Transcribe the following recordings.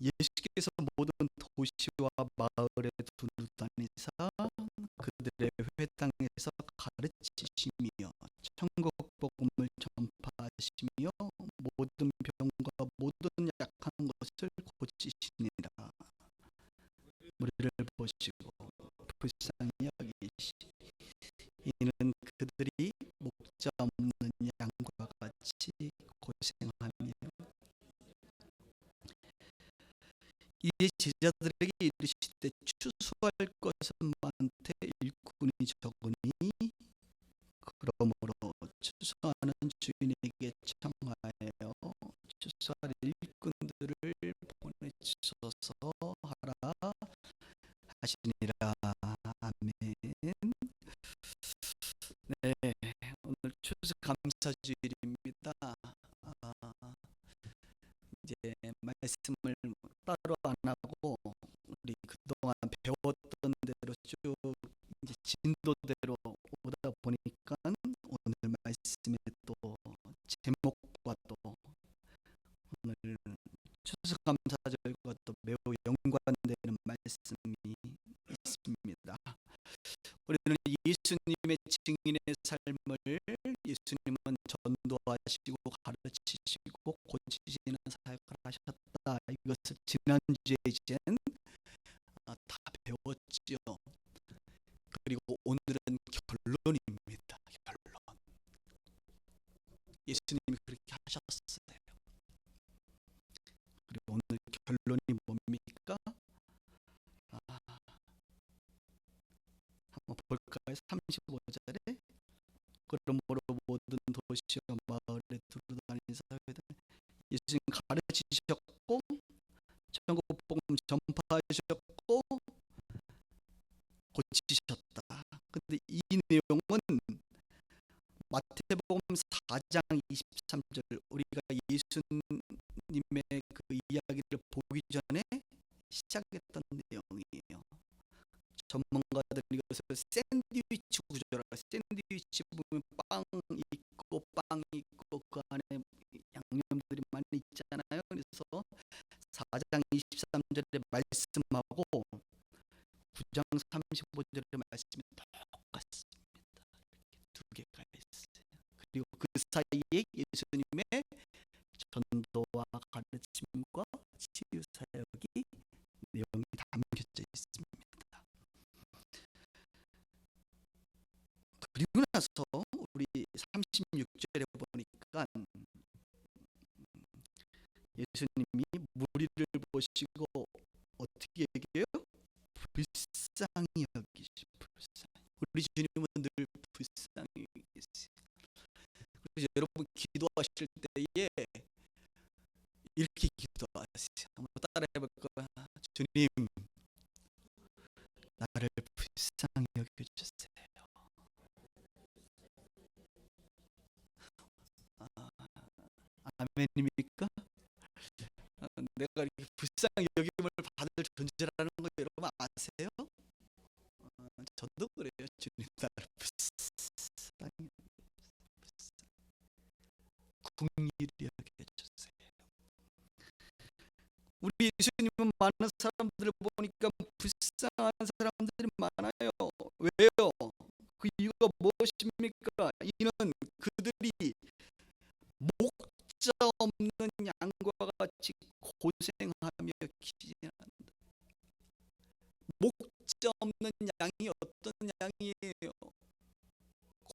예수께서 모든 도시와 마을에 두루 다니사 그들의 회당에서 가르치시며 천국 복음을 전파하시며 모든 병과 모든 약한 것을 고치시니라. 우리를 보시고 불쌍히 여기시. 이는 그들이 목자 없는 양과 같이 고생하며 이에 제자들에게 이르시되 추수할 것은 많되 일꾼이 적으니 그러므로 추수하는 주인에게 청하여 추수할 일꾼들을 보내주소서 하라 하시니라. 아멘. 네, 오늘 추수감사주일입니다. 이제 말씀을 따로 안 하고 우리 그동안 배웠던 대로 쭉 이제 진도대로 오다 보니까 오늘 말씀에 또 제목과 또 오늘 추수감사절과 또 매우 연관되는 말씀이 있습니다. 우리는 예수님의 증인의 삶을 예수님은 전도하시고 가르치시고 고치시는 사역을 하셨다. 이것을 지난주에 이제 다 배웠지요. 그리고 오늘은 결론입니다. 결론. 예수님이 그렇게 하셨어요. 그리고 오늘 결론이 뭡니까? 한번 볼까요? 35절에 그러므로 모든 도시와 마을에 두루다니사 예수님 가르치셨고 천국 복음 전파하셨고 고치셨다. 근데 이 내용은 마태복음 4장 23절 우리가 예수님의 그 이야기를 보기 전에 시작했던 내용이에요. 전문가들은 이것을 샌드위치 구조라. 샌드위치 보면 빵 있고 그 안에 양념들이 많이 있잖아요. 그래서 4장 23절의 말씀하고 9장 35절의 말씀이 똑같습니다. 두 개가 있어요. 그리고 그 사이에 예수님의 전도와 가르침과 치유 사역이 내용이 담겨져 있습니다. 그리고 나서 우리 36절에 보니까 예수님이 무리를 보시고 어떻게 얘기해요? 불쌍히 여기시. 불쌍히. 우리 주님은 늘 불쌍히 여기시. 그래서 여러분 기도하실 때에 이렇게 기도하세요. 한번 따라해볼 거야. 주님, 나를 불쌍히 여겨주세요. 아멘입니까? 내가 이렇게 불쌍히 여김을 받을 존재라는 거 여러분 아세요? 저도 그래요. 주님 나를 불쌍히 긍휼히 여겨주세요. 우리 예수님은 많은 사람들을 보니까 불쌍한 사람들이 많아요. 왜요? 그 이유가 무엇입니까? 이는 그들이 목자 없는 양과 같이 고생하며 기진한다. 목자 없는 양이 어떤 양이에요?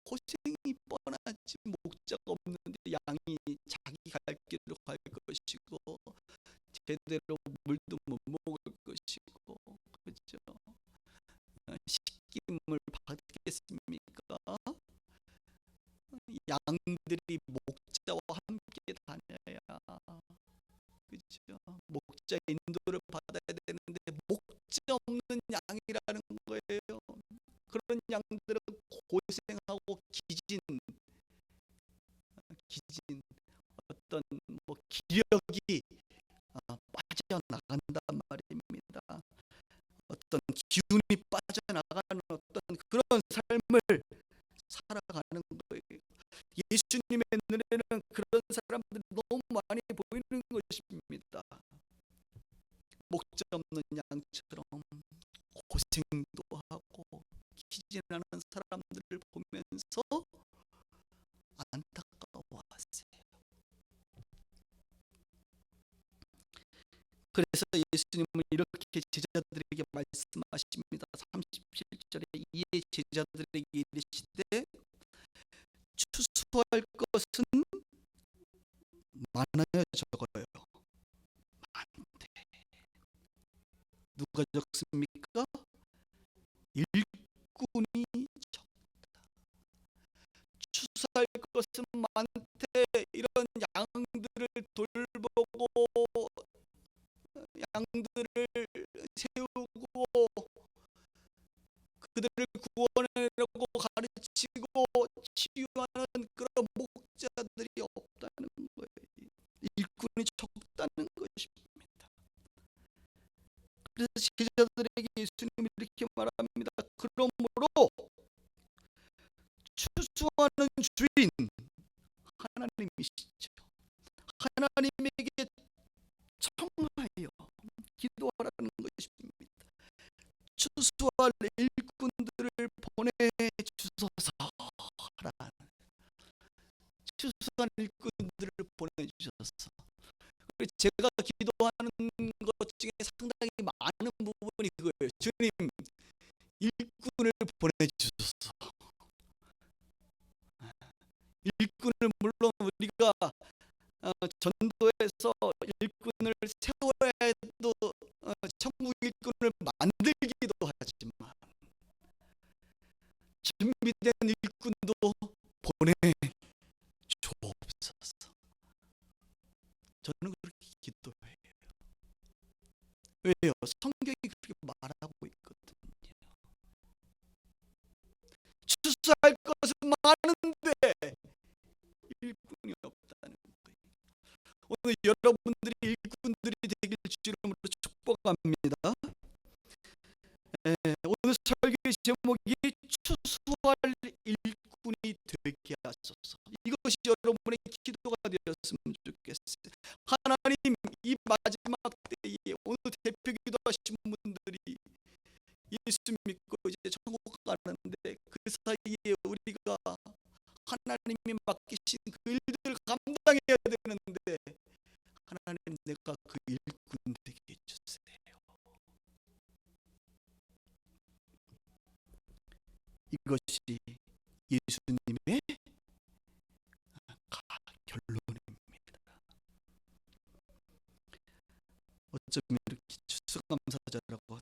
고생이 뻔하지. 목자가 없는데 양이 자기 갈 길로 갈 것이고 제대로 물도 못 먹을 것이고, 그렇죠? 식김을 받겠습니까? 양들이 목자와 함께 다녀야, 그렇죠? 목자 인도를 받아야 되는데 목자 없는 양이라는 거예요. 그런 양들은 고생하고 기진 어떤 뭐 기력이 빠져나간단 말입니다. 어떤 기운이 빠져나가는 어떤 그런 삶을 살아가는 거예요. 예수님의 눈에는 그런 사람들이 너무 많이 보이는 것입니다. 그래서 예수님은 이렇게 제자들에게 말씀하십니다. 37절에 이에 제자들에게 이르시되 추수할 것은 많아요, 적어요? 많대. 누가 적습니까? 일꾼이 적다. 추수할 것은 많대. 이런 양들을 돌보고 양들을 세우고 그들을 구원하려고 가르치고 치유하는 그런 목자들이 없다는 거예요. 일꾼이 적다는 것입니다. 그래서 제자들에게 예수님이 이렇게 말합니다. 그러므로 추수하는 주인 하나님이시죠. 하나님에게 청하여 기도하라는 것입니다. 추수할 일꾼들을 보내주소서 하라. 추수한 일꾼들을 보내주셔서, 제가 기도하는 것 중에 상당히 많은 부분이 그거예요. 주님, 일꾼을 보내주소서. 일꾼을 물론 우리가 전도해서 일꾼을 세워야 해도 천국 일꾼을 만들기도 하지만 준비된 일꾼도 보내주옵소서. 저는 그렇게 기도해요. 왜요? 성경이 그렇게 말하고 있거든요. 추수할 것은 많은데 일꾼이 없다는 거예요. 오늘 여러분들이 일꾼들이 되길 주름으로 축복합니다. 오늘 설교의 제목이 추수할 일꾼이 되게 하소서. 이것이 여러분의 기도가 되었으면 좋겠어요. 하나님, 이 마지막 때에 오늘 대표 기도하신 분들이 예수 믿고 이제 천국 가는데 그 사이에 우리가 하나님이 맡기신 그 일들을 감당해야 되는데, 하나님, 내가 그 일꾼 되게 해주세요. 이것이 예수님의 결론입니다. 어쩌면 이렇게 추수감사절하고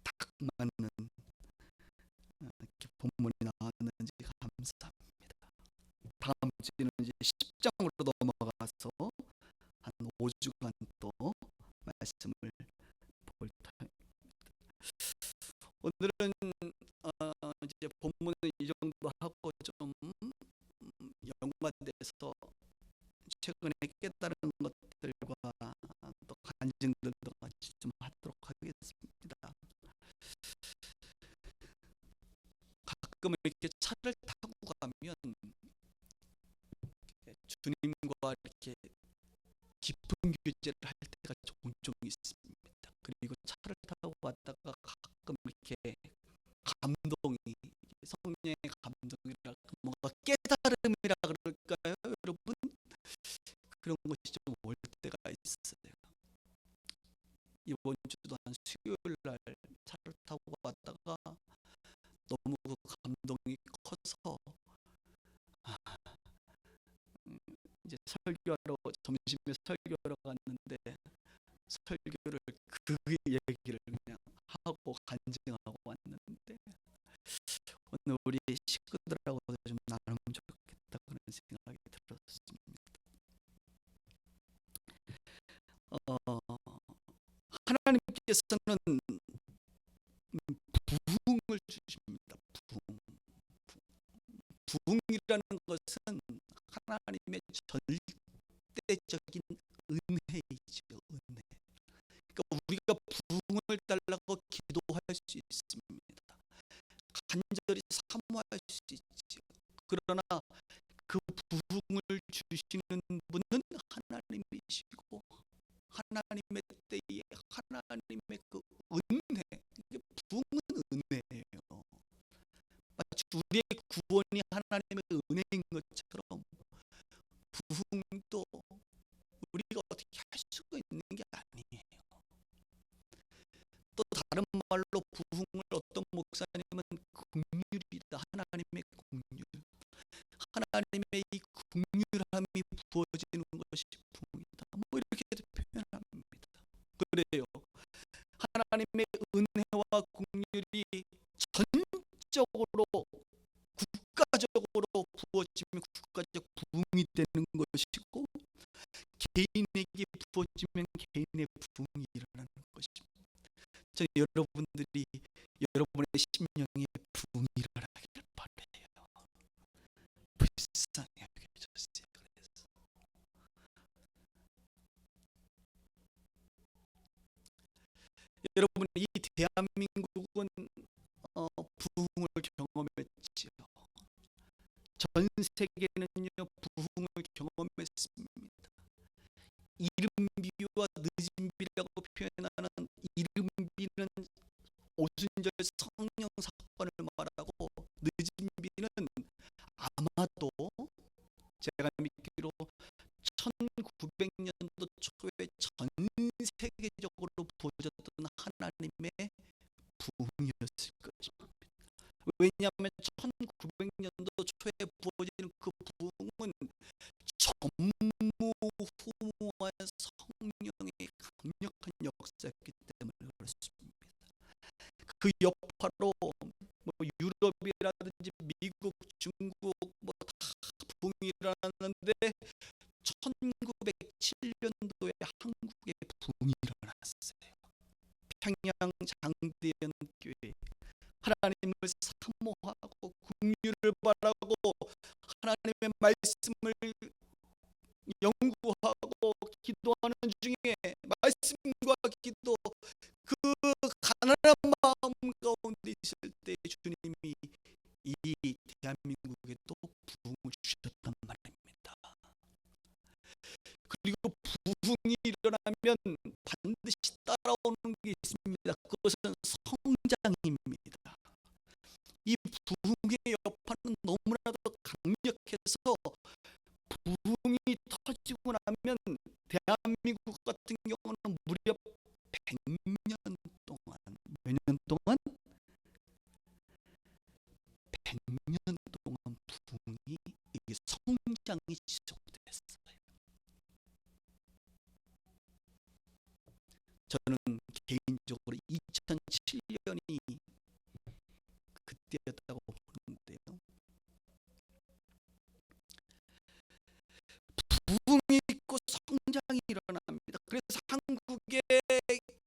딱 맞는 이렇게 본문이 나왔는지 감사합니다. 다음 주에는 이제 10장으로 넘어가서 한 5주간 또 말씀을 볼 타입니다. 오늘은 이제 본문은 이 정도 하고 좀 연관돼서 최근에 깨달은 것들과 또 간증들도 같이 좀 하도록 하겠습니다. 가끔 이렇게 차를 타고 가면 주님과 이렇게 깊은 교제를 할 때가 종종 있습니다. 그리고 차를 타고 갔다가 가끔 이렇게 감동이, 성령의 감동이라 뭔가 깨달음이라 그럴까요, 여러분? 그런 것이 좀 올 때가 있어요. 이번 주도 한 수요일 날 차를 타고 갔다가 너무 그 감동이 커서 이제 설교하러, 점심에 설교하러 갔는데 설교를 그 얘기를 그냥 하고 간증하고 왔는데, 오늘 우리 식구들하고도 좀 나누면 좋겠다 그런 생각이 들었습니다. 하나님께서는 부흥을 주십니다. 부흥이라는 것은 하나님의 절대적인 은혜이죠. 은혜. 그러니까 우리가 부흥을 달라고 기도할 수 있습니다. 간절히 사모할 수 있죠. 그러나 그 부흥을 주시는 분은 하나님이시고, 하나님의 때에 하나님의 그 은혜, 부흥은 은혜예요. 마치 우리의 구원이 하나님의 은혜인 것처럼 부흥도 우리가 어떻게 할 수가 있는 게 아니에요. 부흥을 어떤 목사님은 긍휼이다, 하나님의 긍휼, 하나님의 이 긍휼함이 부어지는 것이 부흥이다, 뭐 이렇게 표현합니다. 그래요. 하나님의 은혜와 긍휼이 전적으로 국가적으로 부어지면 국가적 부흥이 되는 것이고, 개인에게 부어지면 개인의 부흥이 일어나는 것입니다. 저는 여러분들이 여러분의 심령에 부흥이 일어나기를 바라요. 불쌍히 여겨주세요. 그래서 여러분, 이 대한민국은 부흥을 경험했지요. 전 세계는요 부흥을 경험했습니다. 이른 비와 늦은 비라고 표현하는 이른 비는 오순절 성령 사건을 말하고, 늦은 비는 아마도 제가 믿기로 1900년도 초에 전 세계적으로 부어졌던 하나님의 부흥이었을 것입니다. 왜냐하면 1900년도 초에 부어지는 그 부흥은 전무후무한 성령의 강력한 역사였기 때문에 그렇습니다. 그 여파로 뭐 유럽이라든지 미국, 중국 뭐 다 부흥이 일어났는데, 1907년도에 한국에 부흥이 일어났어요. 평양 장대연 교회, 하나님을 사모하고 긍휼을 바라고 하나님의 말씀을 연구하고 기도하는 중에, 말씀과 기도, 그 가난한 마음 가운데 있을 때 주님이 이 대한민국에 또 부흥을 주셨단 말입니다. 그리고 부흥이 일어나면 반드시 따라오는 게 있습니다. 그것은 성장입니다. 이 부흥의 여파는 너무나도 강력해서 부흥이 터지고 나면 대한민국 같은 경우는 무려 100년 동안, 몇 년 동안? 100년 동안 부흥이, 이게 성장이 지속됐어요. 저는 개인적으로 2007년이 그때였다고 보는데요. 부흥이 있고 성장이 일어납니다. 그래서 한국의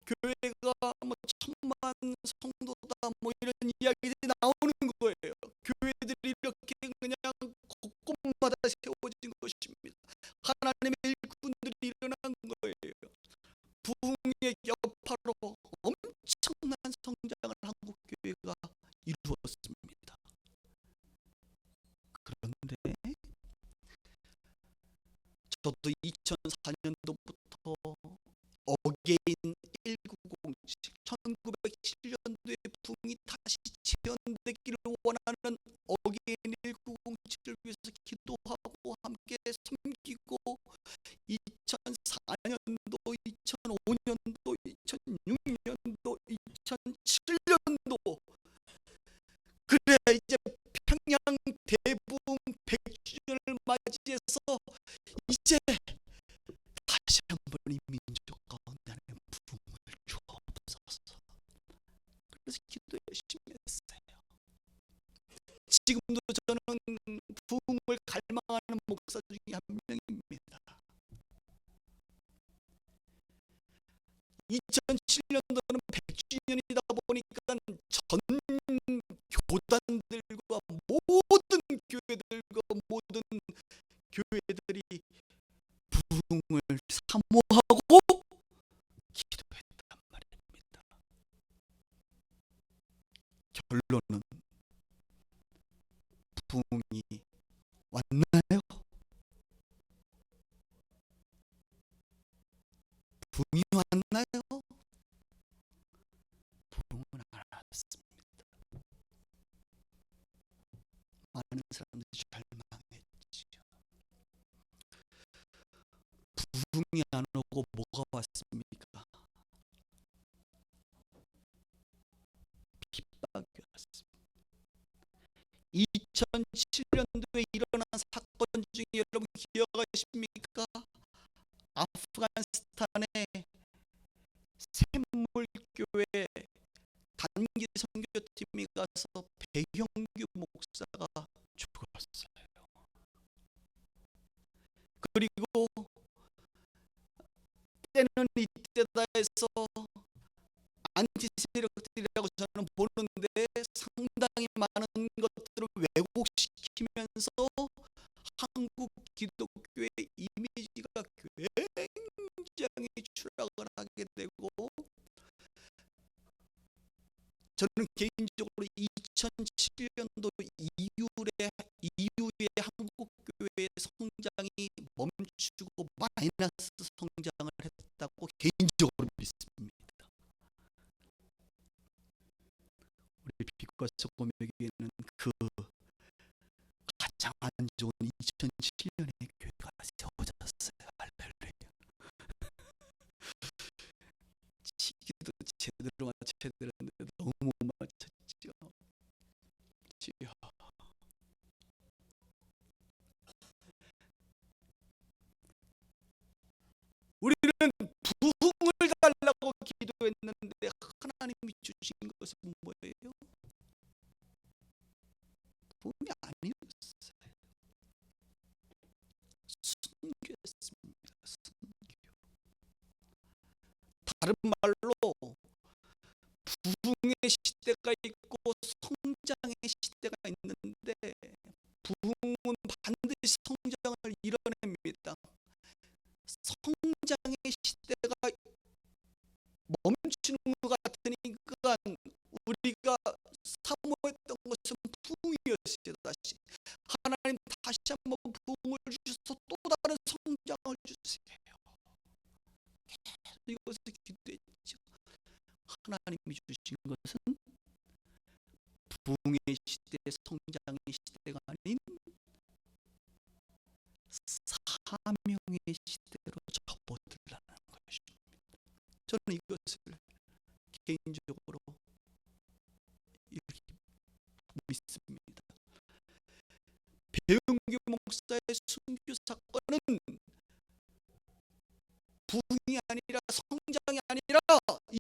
교회가 뭐 1000만 성도다 뭐 이런 이야기들이 나오는 거예요. 교회들이 이렇게 그냥 곳곳마다 세워진 것입니다. 하나님의 일꾼들이 일어난 거예요. 부흥의 여파로 엄청난 성장을 한국 교회가 이루었습니다. 그런데 저도 2004년도부터 어게인 1907, 1907년도에 부흥이 다시 재현되기를 원하는 어게인 1907을 위해서 기도하고 함께 섬기고, 2004년도, 2005년도, 2006년도, 2007년도, 그래 이제 평양 대부흥 100주년을 맞이해서 이제 다시 한번 이 민족 가운데 하나님 부흥을 주옵소서. 그래서 기도 열심히 했어요. 지금도 저는 부흥을 갈망하는 목사 중에 한 명입니다. 2007년도는 100주년이다 보니까 전 교단들과 모든 교회들과 모든 교회들이 부흥을 사모하고 기도했단 말입니다. 결론은 부흥이 왔나요? 부흥이 왔나요? 부흥은 안 왔습니다. 많은 사람들이 절망했지요. 부흥이 안 오고 뭐가 왔습니까? 것입니까? 아프가니스탄의 샘물교회 단기 선교팀이 가서 배형규 목사가 죽었어요. 그리고 때는 이때다 해서 안티 세력들이라고 저는 보는데 상당히 많은 것들을 왜곡시키면서 한국 기독교의 이미지가 굉장히 추락을 하게 되고, 저는 개인적으로 2007년도 이후에 한국 교회의 성장이 멈추고 마이너스 성장을 했다고 개인적으로 믿습니다. 우리 빛과 소금에게는 그 가장 안 좋은 2007년에 교회가 세워졌어요. 할렐루야. 시기도 제대로 맞춰야 되는데 너무 맞췄죠. 주여. 우리는 부흥을 달라고 기도했는데 하나님이 주신 것은 뭐예요? 부흥이 아니었어요. 순교였습니다. 순교. 다른 말로 부흥의 시대가 있고 성장의 시대가 있는데, 부흥은 반드시 성장을 이뤄냅니다. 성장의 시대가 멈추는 것 같으니까 우리가 사모했던 것은 부흥이었어요. 다시 하나님 다시 한번 부흥을 주셔서 또 다른 성장을 주세요. 이것을 기도했죠. 하나님이 주신 것은 부흥의 시대, 성장의 시대가 아닌 사명의 시대로 접어들라는 것입니다. 저는 이것을 개인적으로 이렇게 믿습니다. 배은규 목사의 순교 사건은 부흥이 아니라 성장이 아니라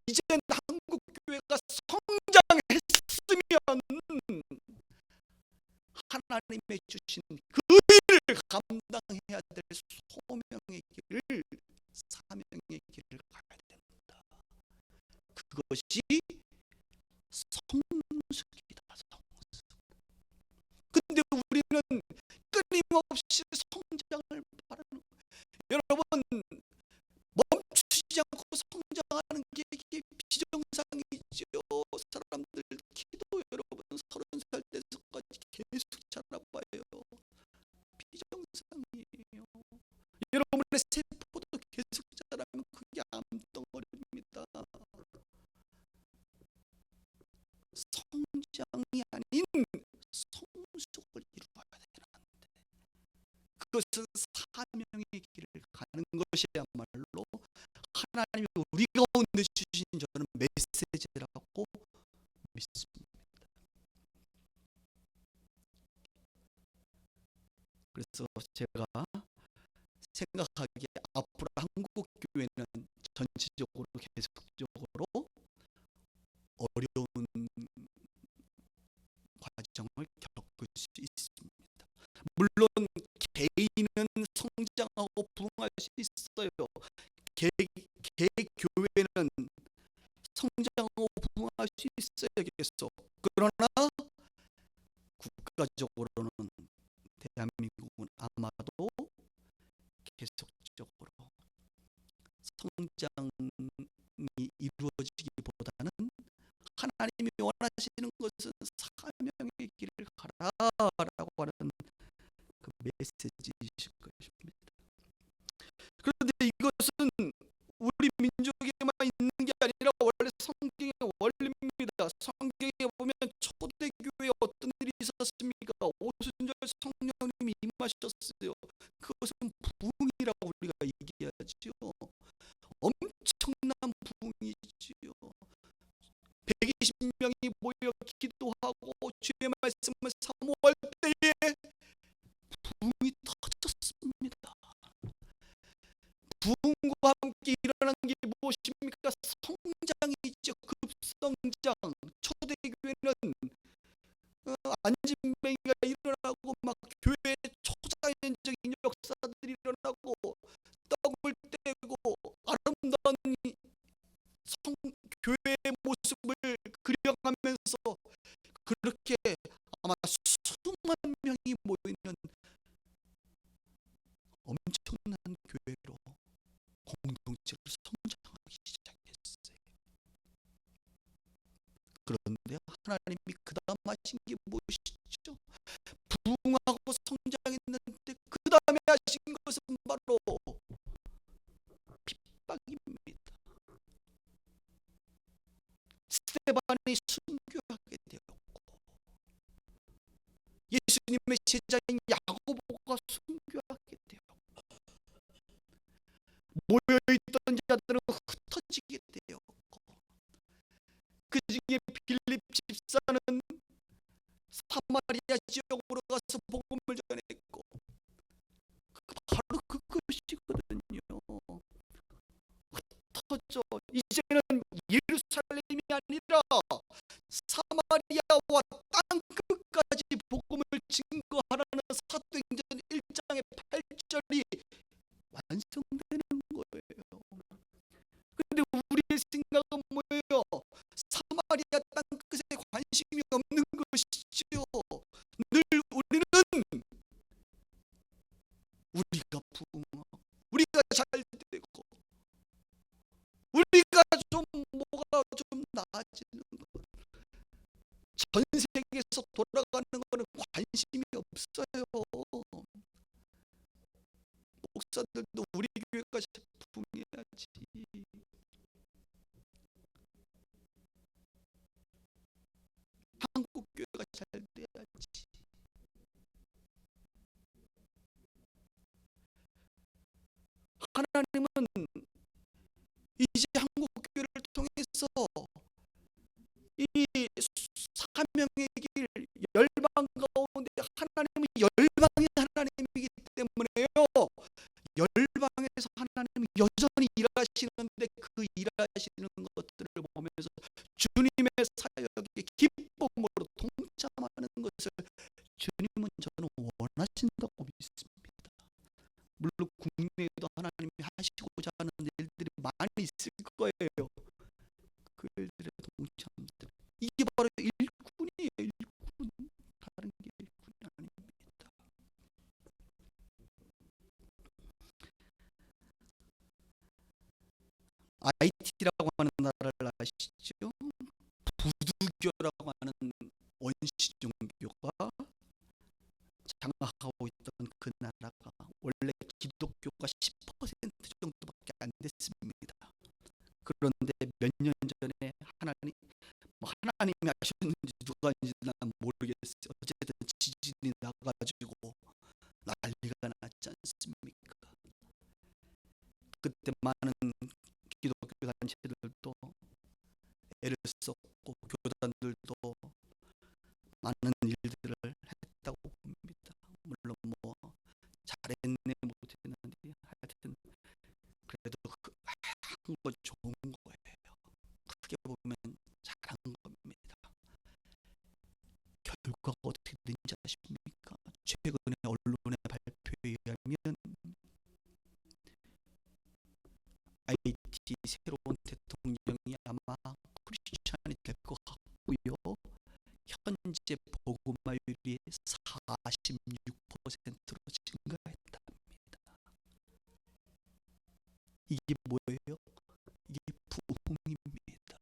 이제 한국 교회가 성장했으면 하나님의 주신 그 일을 감당해야 될 소명의 길을, 사명의 길을 가야 됩니다. 그것이 성숙이다. 성숙. 근데 우리는 끊임없이 성장을 바라는 거예요. 여러분, 멈추지 않고 성장하는 게 이게 비정상이죠. 사람들 기도 여러분 30살 때까지 계속 자라봐요. 비정상이에요. 여러분의 세포도 계속 자라면 그게 암덩어리입니다. 성장이 아닌 성숙을 이루어야 되는데, 그것은 사명의 길을 가는 것이야말로 하나님이 우리 가운데 주신 저는 메시지라고 믿습니다. 그래서 제가 생각하기에 앞으로 한국 교회는 전체적으로 계속적으로 어려운 과정을 겪을 수 있습니다. 물론 개인은 성장하고 부흥할 수 있어요. 교회는 성장하고 부흥할 수 있어요. 계속. 그러나 국가적으로는 대한민국은 아마도 계속적으로 성장이 이루어지기보다는 하나님이 원하시는 것은 사명의 길을 가라라고 하는 그 메시지이실 것입니다. 그런데 이것은 우리 민족에만 있는 게 아니라 원래 성경의 원리입니다. 성경에 보면 초대교회에 어떤 일이 있었습니까? 오순절 성령님이 임하셨어요. 그것은 부흥이라고 우리가 얘기하지요. 엄청난 부흥이지요. 120명이 모여 기도하고 주의 말씀을 사모할 때에 부흥이 터졌습니다. 그와 함께 일어난 게 무엇입니까? 성장이죠. 급성장. 초대교회는 안진뱅이가 일어나고 막 교회 초자연적인 역사들이 일어나고 떡을 떼고 아름다운 교회의 모습을 그려가면서 그렇게 아마 수만 명이 모이는 엄청난 교회로 공동체로 성장하기 시작했어요. 그런데 하나님이 그 다음 하신 게 무엇이죠? 부흥하고 성장했는데 그 다음에 하신 것은 바로 핍박입니다. 스데반이 순교하게 되었고 예수님의 제자인 야고보가 순교하게 되었고 모여있던 자들은 흩어지게 되었고 그 중에 빌립 집사는 사마리아 지역으로 가서 복음을 전했고 바로 그것이거든요. 흩어져 이제는 예루살렘이 아니라 사마리아와 땅 끝까지 복음을 증거하라는 사도행전 1장의 8절이 완성되는 거예요. 근데 우리의 생각은 뭐예요? 사마리아 땅 끝에 관심이 없는 것이지요. 늘 우리는 우리가 부흥하고 우리가 잘 되고 우리가 좀 뭐가 좀 나아지는 것, 전 세계에서 돌아가는 거는 관심이 없어요. 목사들도 우리 교회가 부흥해야지. 한국 교회가 잘 돼야지. 하나님은 이제 한국 교회를 통해서 이 사명의 길, 열방 가운데 하나님은 열방의 하나님이기 때문에요. 열방에서 하나님은 여전히 일하시는데 그 일하시는 것들을 보면서 주님의 사역에 기쁨으로 동참하는 것을 주님은 저는 원하신다고 믿습니다. 물론 국내에도 하나님이 하시고자 하는 일들이 많이 있을 거예요. 그 일들의 동참들, 이게 바로 일꾼이에요. 일꾼. 다른 게 일꾼이 아닙니다. IT라고 하는 나라를 아시죠? 부두교라고 하는 원시 종교가 장악하고 있던 그 나라가 원래 기독교가 10% 정도밖에 안 됐습니다. 그런데 몇 년 전에 하나님이 하셨는지 누가 하는지 난 모르겠어요. 어쨌든 지진이 나가지고 난리가 났지 않습니까? 그때 많은 기독교 단체들도 애를 썼고 교단들도 많은 일들을 했다고 봅니다. 물론 뭐 잘했네 못했는데 하여튼 그래도 한 건 좋은 거예요. 크게 보면 잘한 겁니다. 결과가 어떻게 된지 아십니까? 최근에 언론의 발표에 의하면 IT 새로운 대통령이 아마 크리스찬이 될 것 같고요. 현재 복음화율이 46%로 증가했답니다. 이게 뭐예요? 이게 부흥입니다.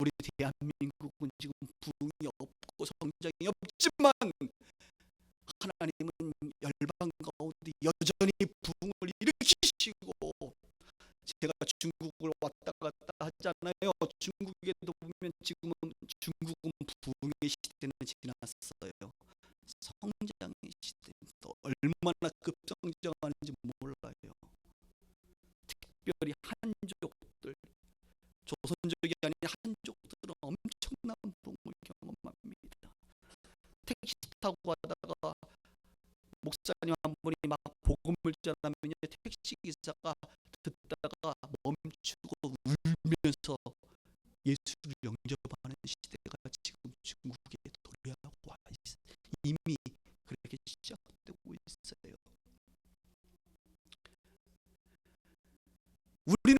우리 대한민국은 지금 부흥이 없고 성장이 없지만 하나님은 열방 가운데 여전히 부흥을 일으키시고, 제가 중국을 왔다 갔다 하잖아요. 중국에도 보면 지금은 중국은 부흥의 시대는 지났어요. 성장의 시대는 또 얼마나 급성장하는지 몰라요. 특별히 한족들, 조선족이 아닌 한족들은 엄청난 부흥을 경험합니다. 택시 타고 가다가 목사님 한 분이 막 복음을 전하면 택시 기사가 듣다가 멈추고 울면서 예수를 영접하는 시대가 지금 중국에 도래하고 이미 그렇게 시작되고 있어요. 우리는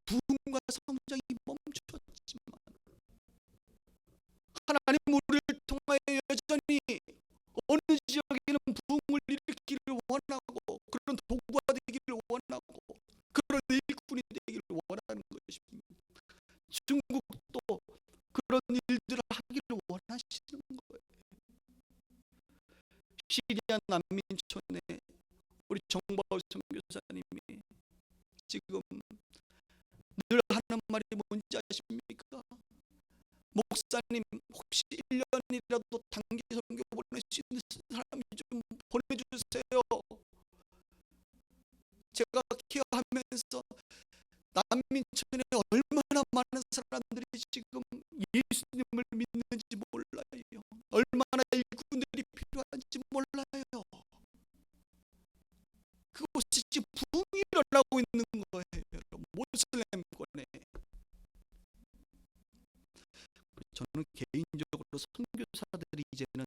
부흥과 성장이 멈췄지만 하나님 우리를 통하여 여전히 어느 지역에는 부흥을 일으키기를 원하고 그런 도구가 되기를 원하고 그런 일꾼이 되기를 원하는 것입니다. 중국도 그런 일들을 하기를 원하시는 거예요. 시리아 난민촌에 우리 정바울 선교사님이 지금 늘 하는 말이 뭔지 아십니까? 목사님 혹시 1년이라도 단기 선교 보낼 수 있는 사람이 좀 보내주세요. 제가 기여하면서 난민촌에 얼마나 많은 사람들이 지금 예수님을 믿는지 몰라요. 얼마나 일꾼들이 필요한지 몰라요. 그곳이 지금 붐이 일어나고 있는 거예요. 모슬렘권에. 저는 개인적으로 선교사들이 이제는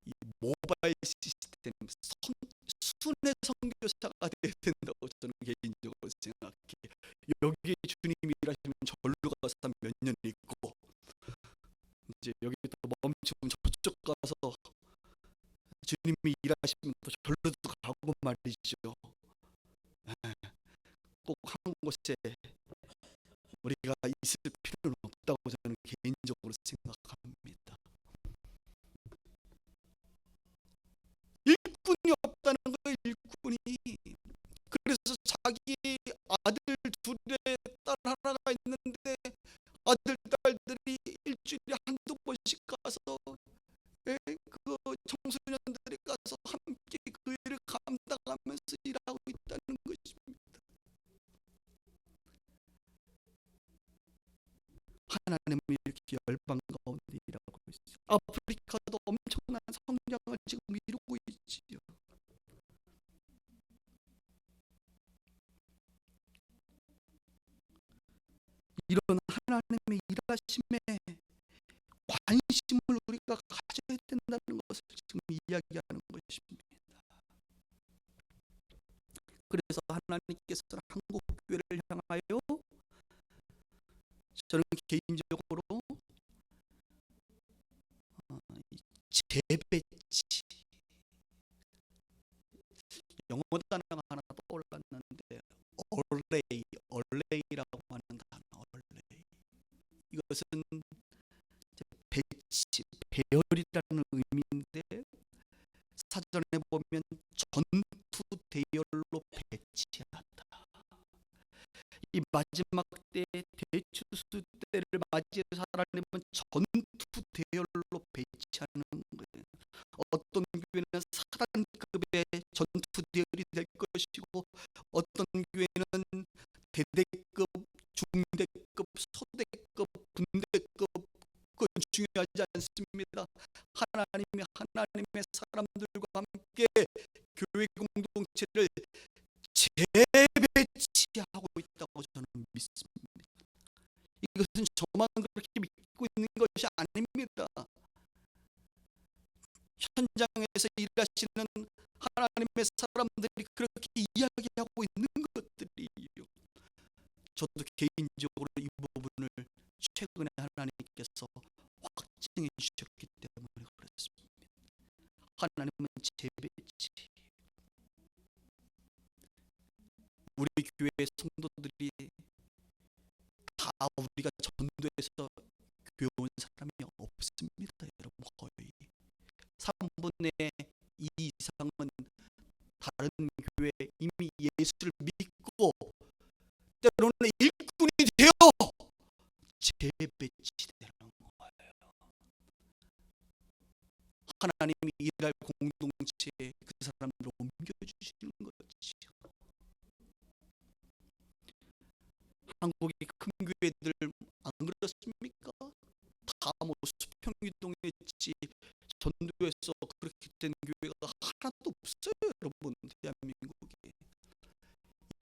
이 모바일 시스템 순회 선교사가 돼야 된다고 저는 개인적으로 생각해요. 여기에 주님이 일하시면 절로 가서 몇 년 있고 이제 여기부터 멈추면 저쪽 가서 주님이 일하시면 또 절로도 가고 말이죠. 꼭 한 곳에 우리가 있을 필요는 없다고 저는 개인적으로 생각합니다. 일꾼이 없다는 거예요. 일꾼이. 그래서 자기 아들 둘에 딸 하나가 있는데 아들 딸들이 일주일에 한두 번씩 가서 그 청소년들이 가서 함께 그 일을 감당하면서 일하고 있다는 것입니다. 하나님은 이렇게 열방 가운데 일하고 있어요. 아프리카도 엄청난 성장을 지금 이루고 있지요. 이런 하나님의 일하심에 관심을 우리가 가져야 된다는 것을 지금 이야기하는 것입니다. 그래서 하나님께서는 한국 교회를 향하여 저는 개인적으로 재배치, 영어 단어가 하나 떠올랐는데 얼레이라고 하는 단어, 얼레이. 이것은 배치, 배열이라는 의미인데 사전에 보면 전투 대열로 배치하다. 이 마지막 때 대추수 때를 맞이해서 하나님은 전투 대열로 배치하는 거예요. 어떤 교회는 사단급의 전투 대열이 될 것이고 어떤 교회는 대대급, 중대급, 소대급, 군대급 그건 중요하지 않습니다. 하나님의 사람들과 함께 교회 공동체를 재배치하고 있다고 저는 믿습니다. 이것은 저만 그렇게 믿고 있는 것이 아닙니다. 현장에서 일하시는 하나님의 사람들이 그렇게 이야기하고 있는 것들이요. 저도 개인적으로 이 부분을 최근에 하나님께서 확증해 주셨기 때문에 그렇습니다. 하나님은 재배치. 우리 교회 성도들이 다 우리가 전도해서 교회 온 사람이 없습니다. 여러분 거의 3분의 2 이상은 다른 교회 이미 예수를 믿고 때로는 일꾼이 되어 재배치되는 거예요. 하나님이 일할 공동체에 그 사람들을 옮겨주시는 거죠. 한국의 큰 교회들 안 그렇습니까? 다 뭐 수평이동했지 전도에서 그렇게 된 교회가 하나도 없어요. 여러분 대한민국에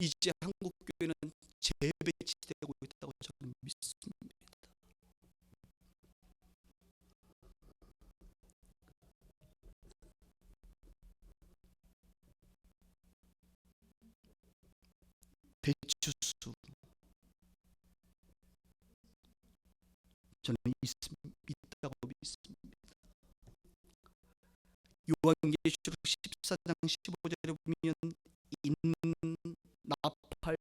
이제 한국 교회는 재배치되고 있다고 저는 믿습니다. 배추수 저는 있다고 믿습니다. 요한계시록 14장 15절에 보면 있는 나팔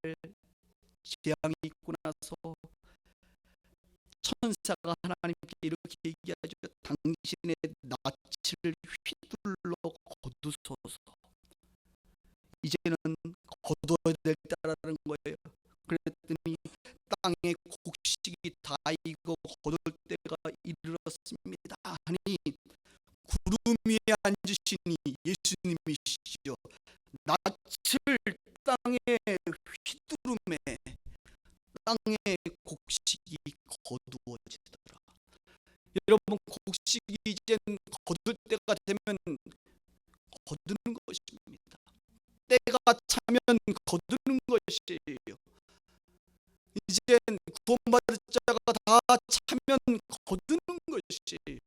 재앙이 있고 나서 천사가 하나님께 이렇게 얘기하죠. 당신의 낯을 휘둘러 거두소서. 이제는 거둬야 될 때라는 거예요. 그랬더니 땅의 곡식이 다 익어 거둘 때가 이르렀습니다. 아니, 구름 위에 앉으시니 예수님이시죠. 낯을 땅에 휘두름에 땅의 곡식이 거두어지더라. 여러분, 곡식이 이제 거둘 때가 되면 거두는 것입니다. 때가 차면 거두는 것이에요. 이제 구원받을 자가 다 차면 거두는 것이에요.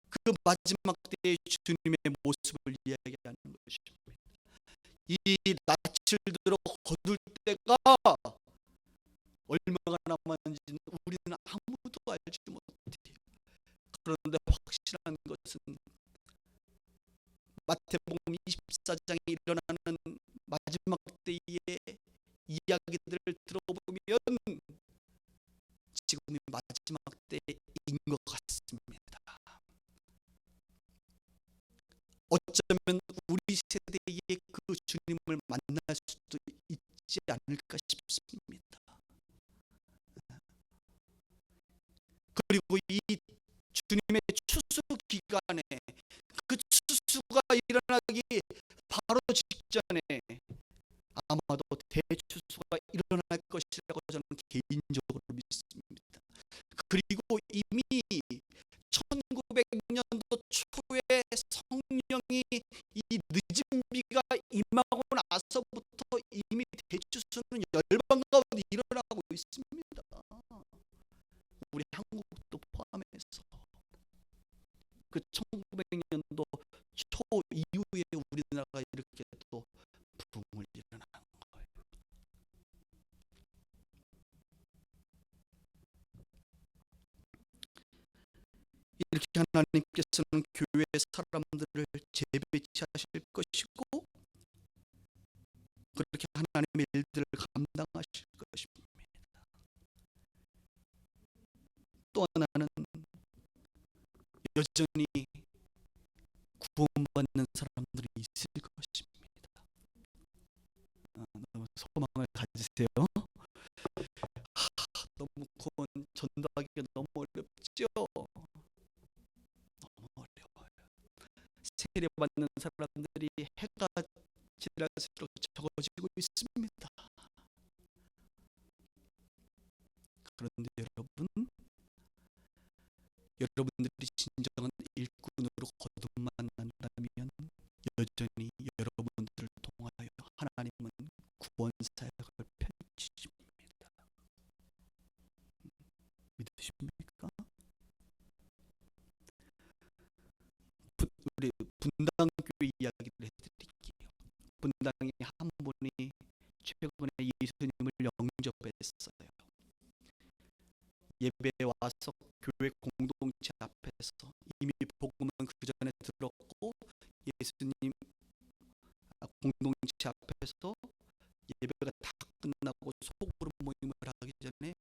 그 마지막 때의 주님의 모습을 이야기하는 것입니다. 이 낯을 들어 거둘 때가 얼마나 남았는지는 우리는 아무도 알지 못해요. 그런데 확실한 것은 마태복음 24장에 일어나는 마지막 때의 이야기들을 들어보면 지금이 마지막 때인 것 같습니다. 어쩌면 우리 세대에 그 주님을 만날 수도 있지 않을까 싶습니다. 그리고 이 주님의 추수 기간에 그 추수가 일어나기 바로 직전에 아마도 대추수가 일어날 것이라고 저는 개인적으로 믿습니다. 그리고 이미 1900년도 초에 성령이 이 늦은 비가 임하고 나서부터 이미 대추수는 열방 가운데 일어나고 있습니다. 우리 한국도 포함해서 그 1900년도 초 이후에 우리나라가 이렇게 또 부흥을 일어나는 거예요. 이렇게 하나님께서는 교회 사람들을 재배치하실 것이고 그렇게 하나님의 일들을 감당하실 것입니다. 또 하나는 여전히 구원받는 사람들이 있을 것입니다. 너무 소망을 가지세요. 너무 구원 전도하기가 너무 어렵죠. 너무 어려워요. 세례받는 사람들이 해가 지날수록 적어지고 있습니다. 그런데 여러분들이 진정한 일꾼으로 거듭만난다면 여전히 여러분들을 통하여 하나님은 구원 사역을 펼치십니다. 믿으십니까? 우리 분당교회 이야기를 해드릴게요. 분당에 한 분이 최근에 예수님을 영접했어요. 예배에 와서 교회 공동체 앞에서 이미 복음은 그 전에 들었고 예수님 공동체 앞에서 예배가 다 끝나고 소그룹 모임을 하기 전에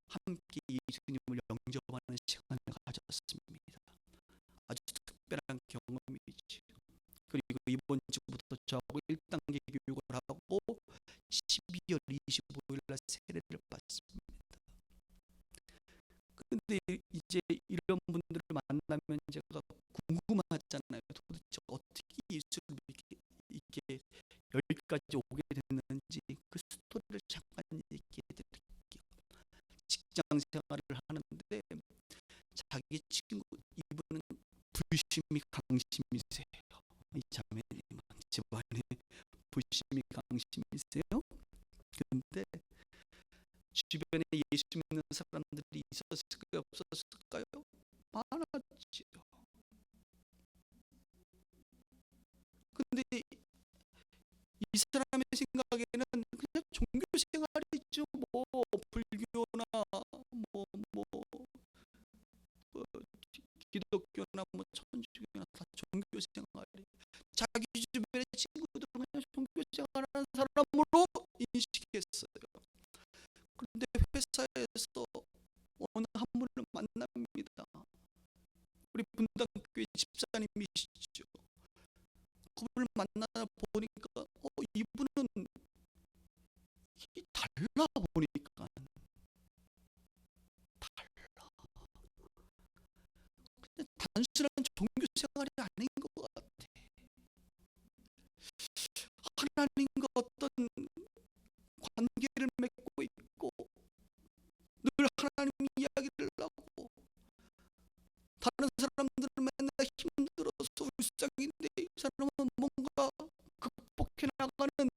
함께 예수님을 영접하는 시간을 가졌습니다. 아주 특별한 경험이지. 그리고 이번 주부터 저하고 1단계 교육을 하고 12월 25일 날 세례를 받습니다. 근데 이제 이런 분들을 만나면 제가 궁금하잖아요. 도대체 어떻게 예수를 이렇게 여기까지 오게 됐는지 그 스토리를 잠깐 얘기해 드릴게요. 직장 생활을 하는데 자기 친구, 이분은 불심이 강심이세요. 이 자매님은 집안에 불심이 강심이세요. 근데 주변에 예수 믿는 사람들이 있었을까요, 없었을까요? 많았지요. 근데 이 사람의 생각에는 그냥 종교 생활이죠. 뭐 불교나 뭐, 뭐, 뭐 기독교나 뭐 천주교나 다 종교 생활이, 자기 주변의 친구들은 그냥 종교 생활하는 사람으로 인식했어요. 그런데 회사에서 어느 한 분을 만납니다. 우리 분당교회 집사님이시죠. 그분을 만나 보니까 이분은 달라 보니까 달라. 근데 단순한 종교 생활이 아닌 것 같아. 하나님과 어떤 관계를 맺고 있고 늘 하나님 이야기를 하고, 다른 사람들은 맨날 힘들어서 울상인데 이 사람은 뭔가 극복해 나가는,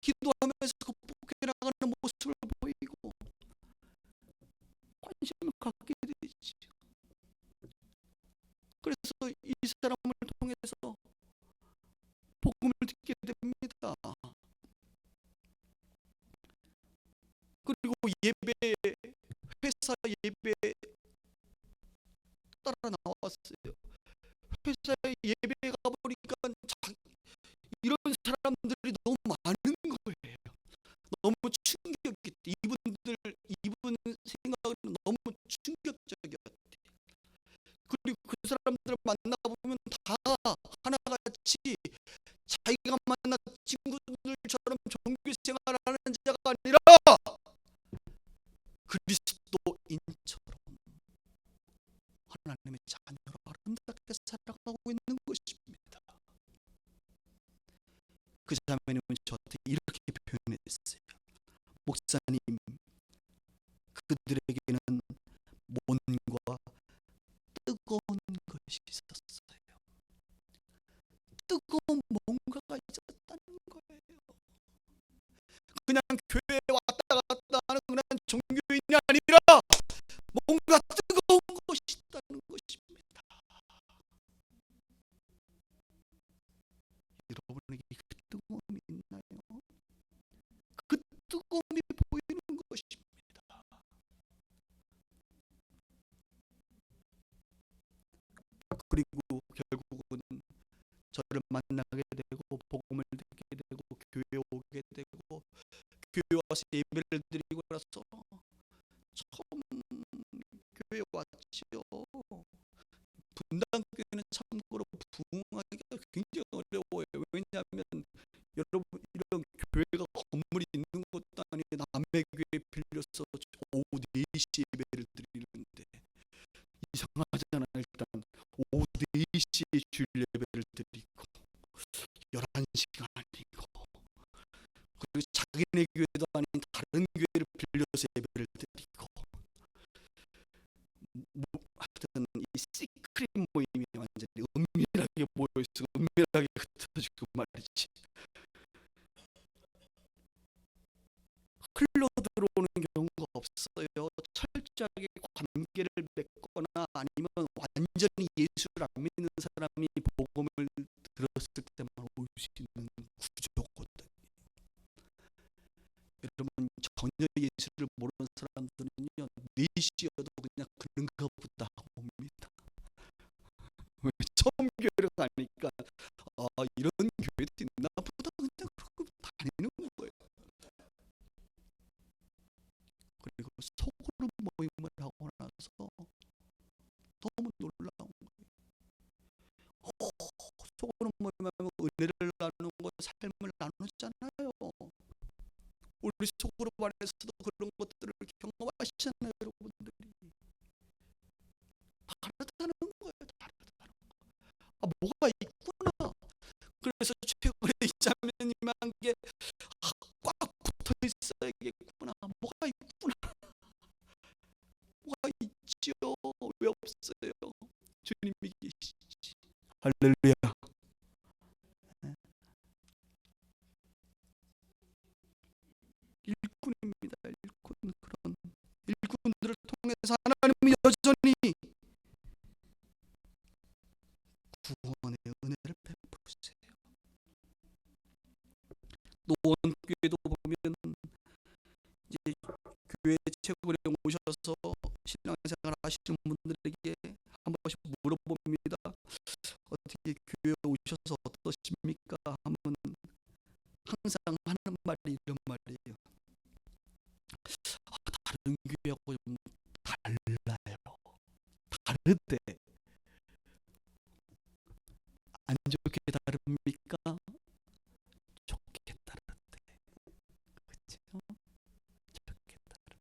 기도하면서 극복해 나가는 모습을 보이고 관심을 갖게 되지. 그래서 이 사람을 통해서 복음을 듣게 됩니다. 그리고 예배, 회사 예배 따라 나왔어요. 회사에 예배 가보니까 이런 사람들이 너무 많은 거예요. 너무 충격이었대. 이분 생각은 너무 충격적이었대. 그리고 그 사람들을 만나보면 다 하나같이 자기가 만난 친구들처럼 종교 생활하는 자가 아니라 그리스도인처럼 하나님의 자녀로 아름답게 살아가고 있는 것입니다. 그 자매님은 저한테 이렇게 표현했어요. 목사님, 그들에게는 mon과 뜨거운 것이 있었어요. 뜨거운 뭔가가 있었다는 거예요. 그냥 교회에 왔다 갔다 하는 그냥 종교인이 아니라 뭔가 뜨거운 것이 있다는 것입니다. 여러분에게 그 뜨거움이 있나요? 그 뜨거움이 보이는 것입니다. 그리고 결국은 저를 만나게 되고 복음을 듣게 되고 교회에 오게 되고, 교회 와서 예배를 드리고 나서 처음 교회에 왔지요. 분당교회는 참고로 부흥하기가 굉장히 어려워요. 왜냐하면 여러분, 이런 교회가 건물이 있는 것도 아니고 남의 교회 빌려서 오후 4시 예배를 드리는데 이상하잖아. 일단 오후 4시에 주일 예배를 드리고 11시가 아니고, 그리고 자기네 교회도 아닌 다른 교회를 빌려서 예배를 드리고, 하여튼 이 시크릿 모임이 완전히 은밀하게 모여있어. 은밀하게 흩어지고 말이지. 흘러 들어오는 경우가 없어요. 철저하게 관계를 맺거나 아니면 완전히 예수를 안 믿는 사람이 복음을 들었을 때만 올 수 있는 구조거든요. 여러분, 전혀 예수를 모르는 사람들은요 4시여도 그냥 그런가 보다 하고 옵니다. 왜? 처음 교회를 가니까 이런 교회도 있나 보다 그냥 그러고 다니는 거예요. 그리고 속으로 모임을 하고 나서 너무 놀라운 거예요. 속으로 모임하면 은혜를 나누는 거, 삶을 나누잖아요. 우리 속으로 말해서도 그런 것들을 경험하시잖아요, 여러분들이. 다르다는 거예요, 다르다는 거. 뭐가 있구나. 그래서 최근에 이 자매님한 게 꽉 붙어 있어야겠구나. 뭐가 있구나. 뭐가 있죠. 왜 없어요? 주님이 계시지. 할렐루야. 일꾼입니다. 일꾼. 그런 일꾼들을 통해서 하나님은 여전히 구원의 은혜를 베푸세요. 노원교회도 보면 이제 교회 최고에 오셔서 신앙생활 하시는 분들에게 한 번씩 물어봅니다. 어떻게 교회에 오셔서 어떠십니까? 하면 항상 하는 말이 이런 말이에요. 다른 교회하고 좀 달라요. 다르대. 안 좋게 다릅니까? 좋게 다르대. 그렇죠? 좋게 다르대.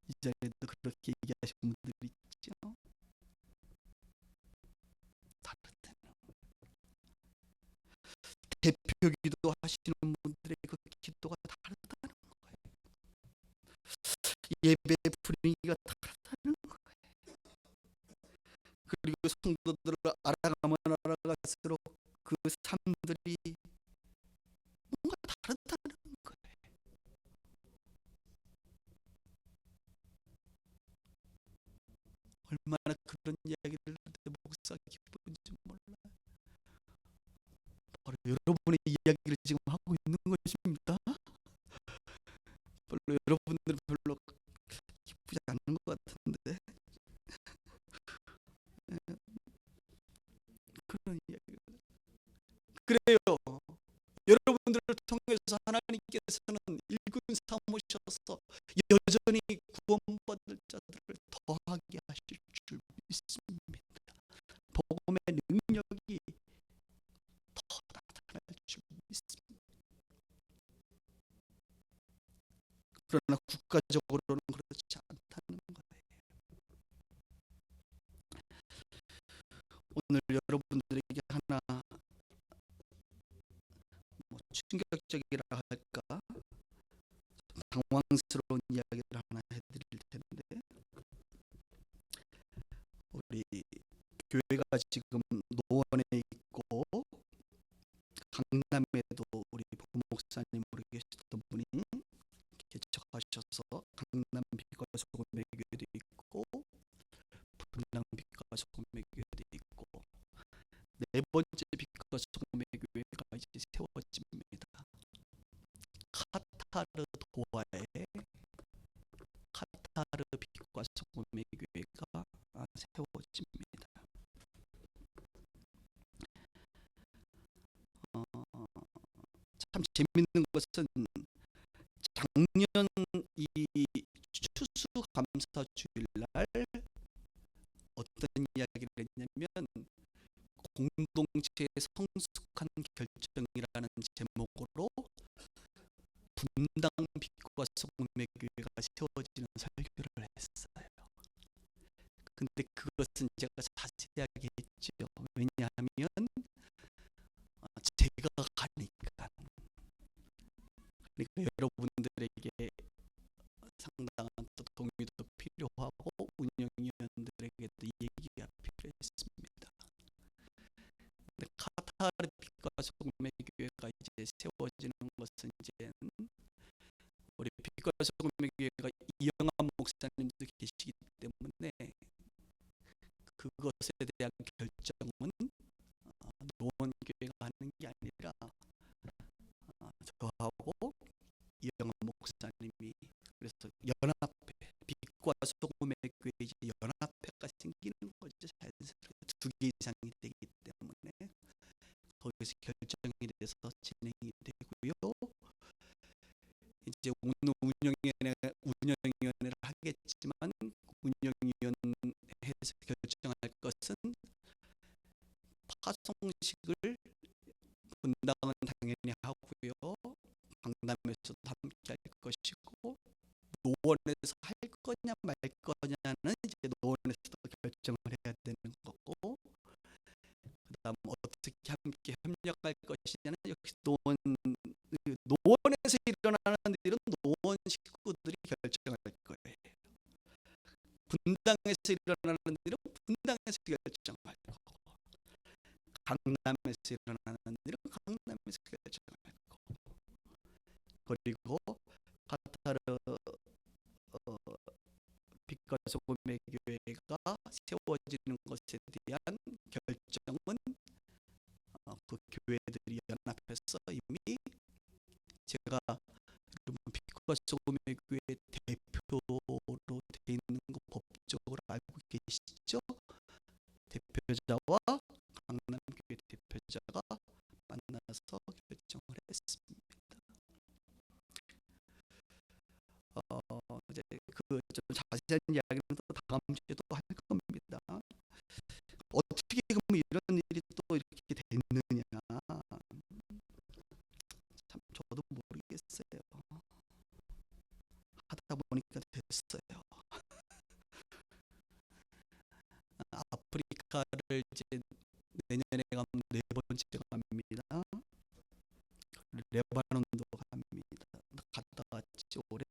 이 자리에도 그렇게 얘기하시는 분들이 있죠. 다르대. 대표 기도 하시는 분들의 그 기도가 다르다는 거예요. 예배 분위기가 다르다는 거예요. 그리고 성도들을 알아가면 알아갈수록 그 삶들이 뭔가 다르다는 거예요. 얼마나 그런 이야기를 할 때 목사가 기쁜지 몰라요. 바로 여러분의 이야기를 지금 하고 있는 것입니다. 별로 여러분들은 별로 기쁘지 않는 것 같은데 그런 이야기. 그래요. 여러분들을 통해서 하나님께서는 일꾼 삼으셔서 여전히 구원받을 자들을 더하게 하실 줄 믿습니다. 복음의 능력이 더 나타날 줄 믿습니다. 그러나 국가적으로는 그렇지 않다는 거예요. 오늘 여러분들에게 하나 충격적이라 할까 당황스러운 이야기를 하나 해드릴 텐데, 우리 교회가 지금 노원에 있고 강남에도 우리 부목사님 우리 계시던 분이 개척하셔서 강남 빛과 소금의 교회도 있고 분당 빛과 소금의 교회도 있고 네 번째 빛과 소금의 교회가 이제 세워집니다. 카타르 도하에 카타르 빛과 소금의 교회가 세워집니다. 참 재밌는 것은 작년 이 추수감사 주일날 어떤 이야기를 했냐면 공동체의 성숙한 결정이라는 제목으로 분당 빛과 소금의 교회가 세워지는 설교를 했어요. 근데 그것은 제가 자세하게 했죠. 왜냐하면 제가 가니까. 그러니까 여러분들에게 상당한 또 동의도 필요하고 운영위원들에게도 얘기가 필요했습니다. 근데 카타르 빛과 소금의 교회가 이제 세워지는 것은 이제 우리 빛과 소금의 교회가 이영환 목사님도 계시기 때문에 그것에 대한 결정은 노원교회가 하는 게 아니라 저하고 이영환 목사님이, 그래서 연합회, 빛과 소금의 교회 이제 연합회가 생기는 거죠. 자연스럽게 2개 이상이 되기 때문에 거기서 결정이 돼서 진행이 되고요. 이제 오늘 운영위원회를 하겠지만 운영위원회에서 결정할 것은 파송식을 분당은 당연히 하고요. 강남에서도 함께 할 것이고 노원에서 할 거냐 말 거냐는 이제 노원에서도 결정을 해야 되는 거고, 그다음 어떻게 함께 협력할 것이냐는 역시 노원에서 일어나는 일은 노원 식구들이 결정할 거예요. 분당에서 일어나는 일은 분당에서 결정할 거고, 강남에서 일어나는 일은 강남에서 결정할 거고, 그리고 카타르 빛과 소금의 교회가 세워지는 것에 대한 결정은 그 교회들이 연합해서 이미 제가 여러분 빛과 소금의 교회 대표로 돼 있는 거 법적으로 알고 계시죠? 대표자와 강남교회 대표자가 만나서 결정을 했습니다. 이제 그 좀 자세한 이야기는 또 다음 주에 또 할 겁니다. 어떻게 그러면 이런 일이 또 이렇게 됐느냐? 참 저도 모르겠어요. 하다 보니까 됐어요. 아프리카를 이제 내년에 가면 네 번째 갑니다. 레바논도 갑니다. 갔다 왔지 올해.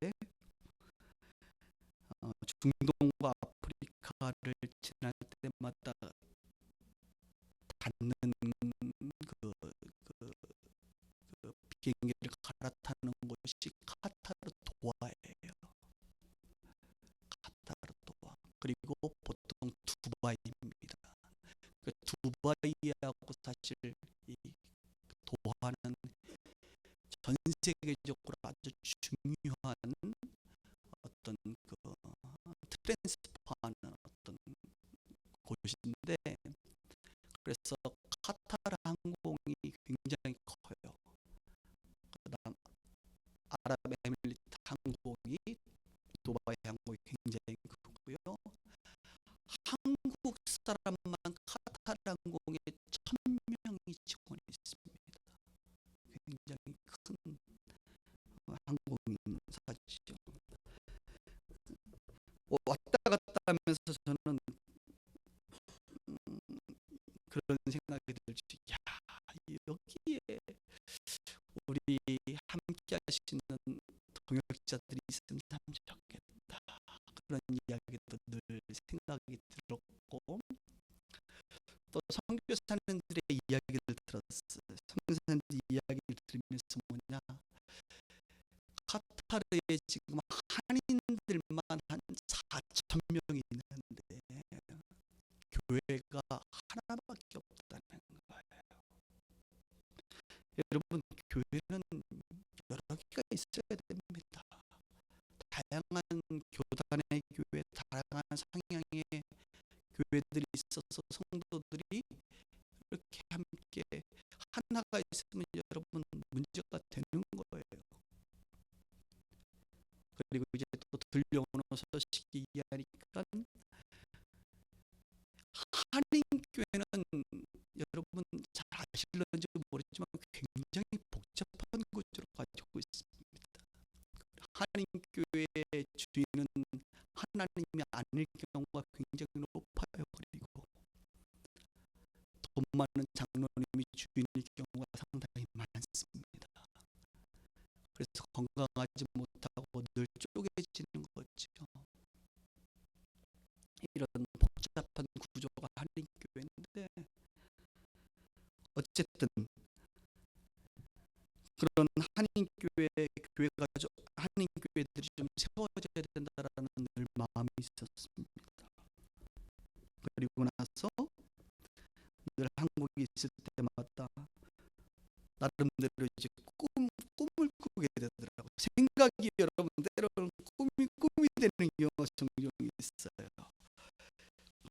중동과 아프리카를 지날 때마다 닿는 그, 그, 그 비행기를 갈아타는 곳이 카타르 도하예요. 카타르 도하. 그리고 보통 두바이입니다. 그 두바이하고 사실 이 도하는 전 세계적으로 아주 중요한 어떤 그 트랜스퍼하는 어떤 곳인데, 그래서 카타르 항공이 굉장히 커요. 그다음 아랍에미리트 항공이 두바이 항공이 굉장히 크고요. 한국 사람만 카타르 항공에 1000명이 직원이 있습니다. 굉장히 큰 항공사죠. 왔다 갔다 하면서 저는 그런 생각이 들지. 야, 여기에 우리 함께 하시는 동역자들이 있으면 참 좋겠다. 그런 이야기도 늘 생각이 들었고, 또 선교사님들의 이야기를 들었어요. 선교사님들 이야기를 들으면서 뭐냐, 카타르에 지금 한인들만 한 4,000명이 있는데 교회가 하나밖에 없다는 거예요. 여러분, 교회는 여러 개가 있어야 됩니다. 다양한 교단의 교회, 다양한 성향의 교회들이 있어서 성도들이 이렇게 함께 하나가 있으면 여러분 문제가 되는 거예요. 그리고 이제 또 들려오는 소식이 이야기하니까 한인교회는 여러분 잘 아실런지 모르지만 굉장히 복잡한 구조를 가지고 있습니다. 한인교회의 주인은 하나님이 아닐 경우가 굉장히 높아요. 그리고 돈 많은 장로님이 주인일 경우가 상당히 많습니다. 그래서 건강하지 못하고 늘 쪼개지는 거죠. 이런 복잡한 구조가 한인교회인데, 어쨌든 그런 교회가 한인교회들이 좀 세워져야 된다라는 늘 마음이 있었습니다. 그리고 나서 늘 한국에 있을 때마다 나름대로 이제 꿈을 꾸게 되더라고요. 생각이 여러분 때로는 꿈이 되는 경우가 종종 있어요.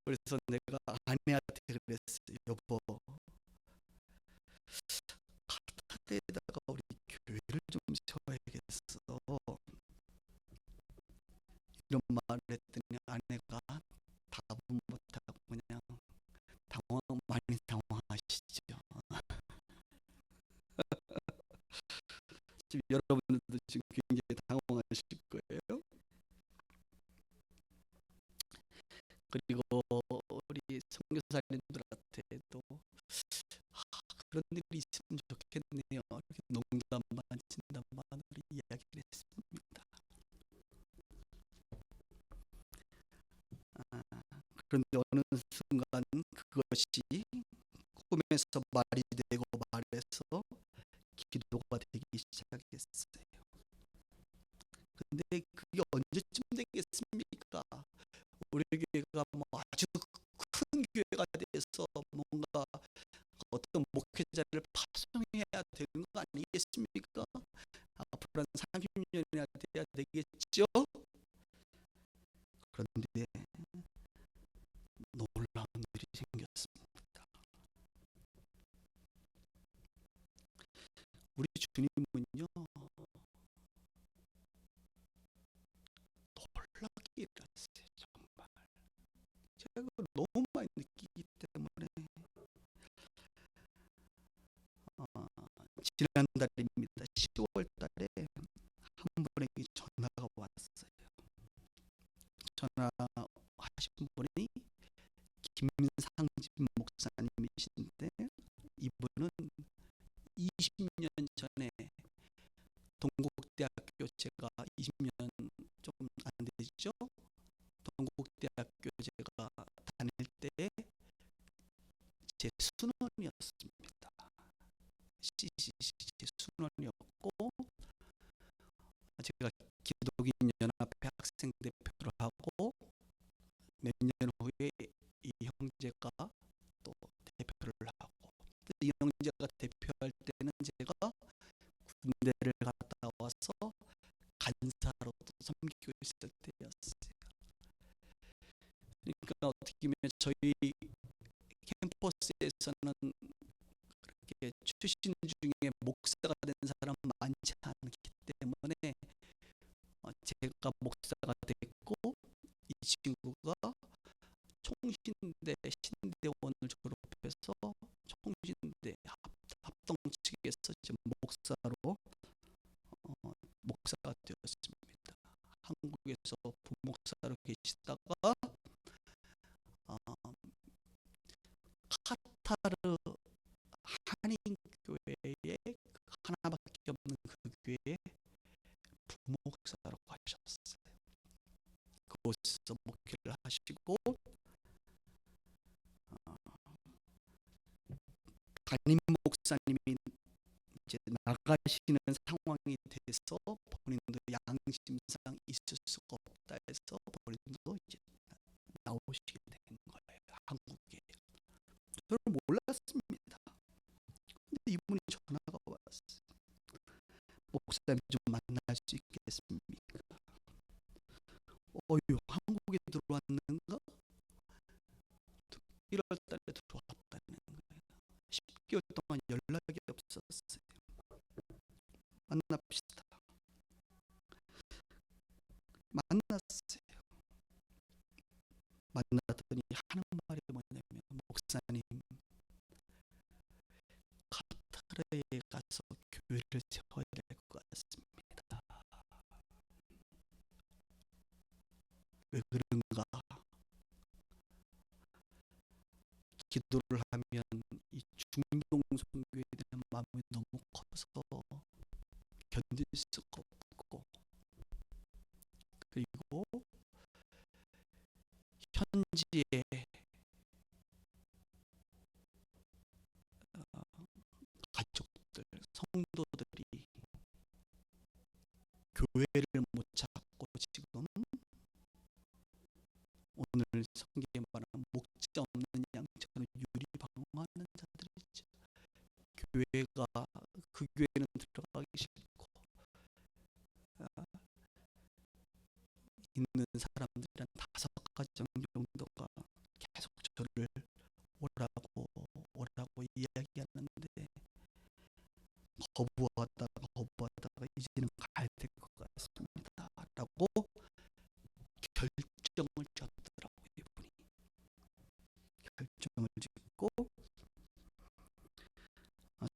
그래서 내가 아내한테 그랬어요. 여보, 카타르에다가 우리 교회를 좀 세워야겠어. 이런 말을 했더니 아내가 답은 못하고 그냥 많이 당황하시죠. 지금 여러분들도 지금 굉장히 당황하실 거예요. 그리고 우리 선교사님들한테도 그런 일이 있으면 좋겠네요. 이렇게 농담 반 진담 반으로 이야기를 했습니다. 그런데 어느 순간 그것이 꿈에서 말이 되고 말에서 기도가 되기 시작했어요. 근데 그게 언제쯤 되겠습니까? 우리 교회가 뭐 아주 큰 교회가 돼서 뭔가 어떤 목회자를 파송해야 되는 거 아니겠습니까? 앞으로 한 30년이나 돼야 되겠죠? 그런데 놀라운 일이 생겼습니다. 우리 주님은요, 놀랍게 일하세요. 정말 제가 그걸 너무 많이 느끼기 때문에 어, 지난달입니다. 10월 달에 한 분에게 전화가 왔어요. 전화하신 분이 김상진 목사님이신데, 이분은 20년 전에 동국대학교, 제가 20년 좀 안 되죠? 동국대학교 제가 다닐 때 제 순원이었습니다. CCC 제 순원이었고, 제가 기독인 연합회 학생 대표를 하고, 몇 년 후에 이 형제가 또 대표를 하고, 이 형제가 대표할 때는 제가 군대를 갔다 와서 간사로 또 섬기고 있을 때였어요. 그러니까 어떻게 보면 저희 캠퍼스에서는 그렇게 출신 중에 목사가 된 사람 많지 않기 때문에 제가 목사가 됐고, 이 친구가 총신대 신대원을 졸업해서 총신대 합동 측에서 지금 목사로 목사가 되었습니다. 한국에서 부목사로 계시다가 어, 카타르 한인교회에 하나밖에 없는 그 교회에 부목사로 가셨어요. 그곳에서 목회를 하시고 담임 목사님이 이제 나가시는 상황이 돼서 본인도 양심상 있을 수가 없다 해서 본인도 이제 나오시게 된 거예요. 한국에. 저는 몰랐습니다. 근데 이분이 전화가 왔어요. 목사님 좀 만날 수 있겠습니까? 어휴, 한국에 들어왔는가? 1월 달에 들어왔다는 거예요. 10개월 동안 연락이 없었어요. 만납시다. 만났어요. 만났더니 하는 말이 뭐냐면, 목사님, 카타르에 가서 교회를 세워야 될 것 같습니다. 왜 그런가? 기도를 하면 이 중동 선교에 대한 마음이 너무 커서 견딜 수가 없고, 그리고 현지에 가족들, 성도들이 교회를 못 찾고 지금 오늘 성경에 말하는 목자 없는 양처럼 유리방황하는 자들이죠. 교회가, 그 교회는 들어가기 싫고 있는 사람들이 한 5가정 정도가 계속 저를 오라고 이야기하는데, 거부하다가 이제는 가야 될 것 같습니다 라고 결정을 졌더라고요. 이분이 결정을 짓고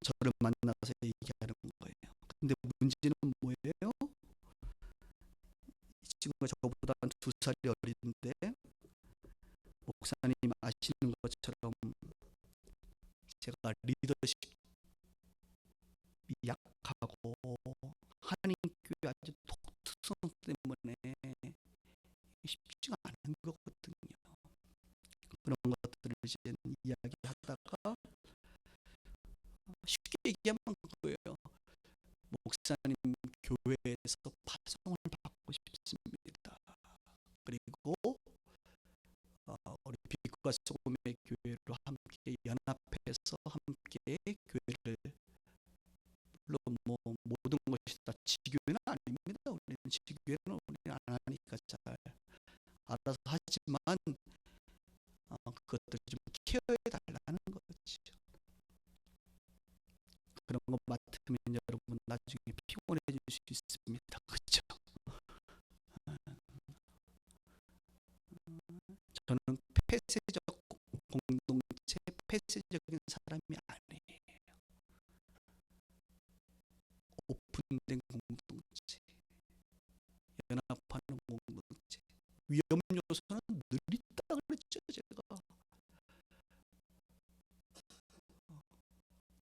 저를 만나서 얘기하는 거예요. 근데 문제는 뭐예요? 이 친구가 저보다 한 2살이 어린데, 목사님 아시는 것처럼 제가 리더십이 약하고 한인교회 아주 독특성 때문에 쉽지가 않은 거거든요. 그런 것들을 이제 이야기하다가 쉽게 얘기하면 그거예요. 목사님, 교회에서 파송을 받고 교회로 함께 연합해서 함께 교회를, 물론 뭐 모든 것이 다 지교회는 아닙니다. 우리는 지교회는 우리는 안 하니까 잘 알아서 하지만 그것들 좀 케어해 달라는 거죠. 그런 거 맡으면 여러분 나중에 피곤해질 수 있습니다. 그렇죠? 저는 폐쇄적 공동체, 폐쇄적인 사람이 아니에요. 오픈된 공동체, 연합하는 공동체. 위험 요소는 늘 있다 그랬죠. 제가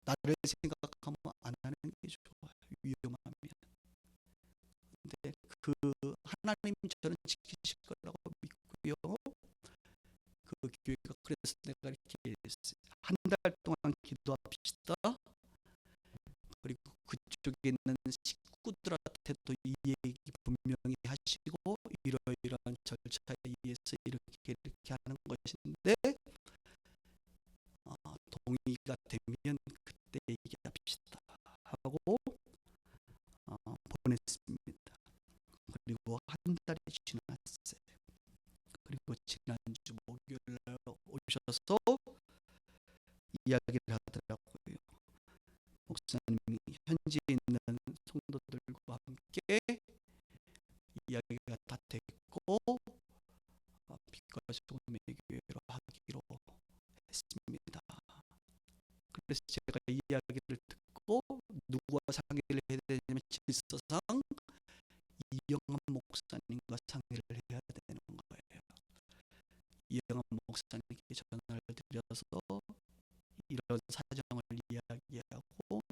나를 생각하면 안 하는 게 좋아요. 위험하면. 근데 그 하나님이 저는 지키실 거라고 믿고요. 그 교회가, 그래서 내가 이렇게 한 달 동안 기도합시다. 그리고 그쪽에 있는 식구들한테도 이 얘기 분명히 하시고 이러이러한 절차에 의해서 이렇게 하는 것인데 동의가 되면 그때 얘기합시다 하고 보냈습니다. 그리고 한 달이 지났어요. 그리고 지난주 목요일 날 오셔서 이야기를 하더라고요. 목사님이 현지에 있는 성도들과 함께 이야기가 다 됐고 빛과 소금의 교회로 하기로 했습니다. 그래서 제가 이 이야기를 듣고 누구와 상의를 해야 되냐면 질서상 이영환 목사님과 상의를 해야 되는 거예요. 이영환 목사님께 전화를 드려서 이런 사정을 이야기하고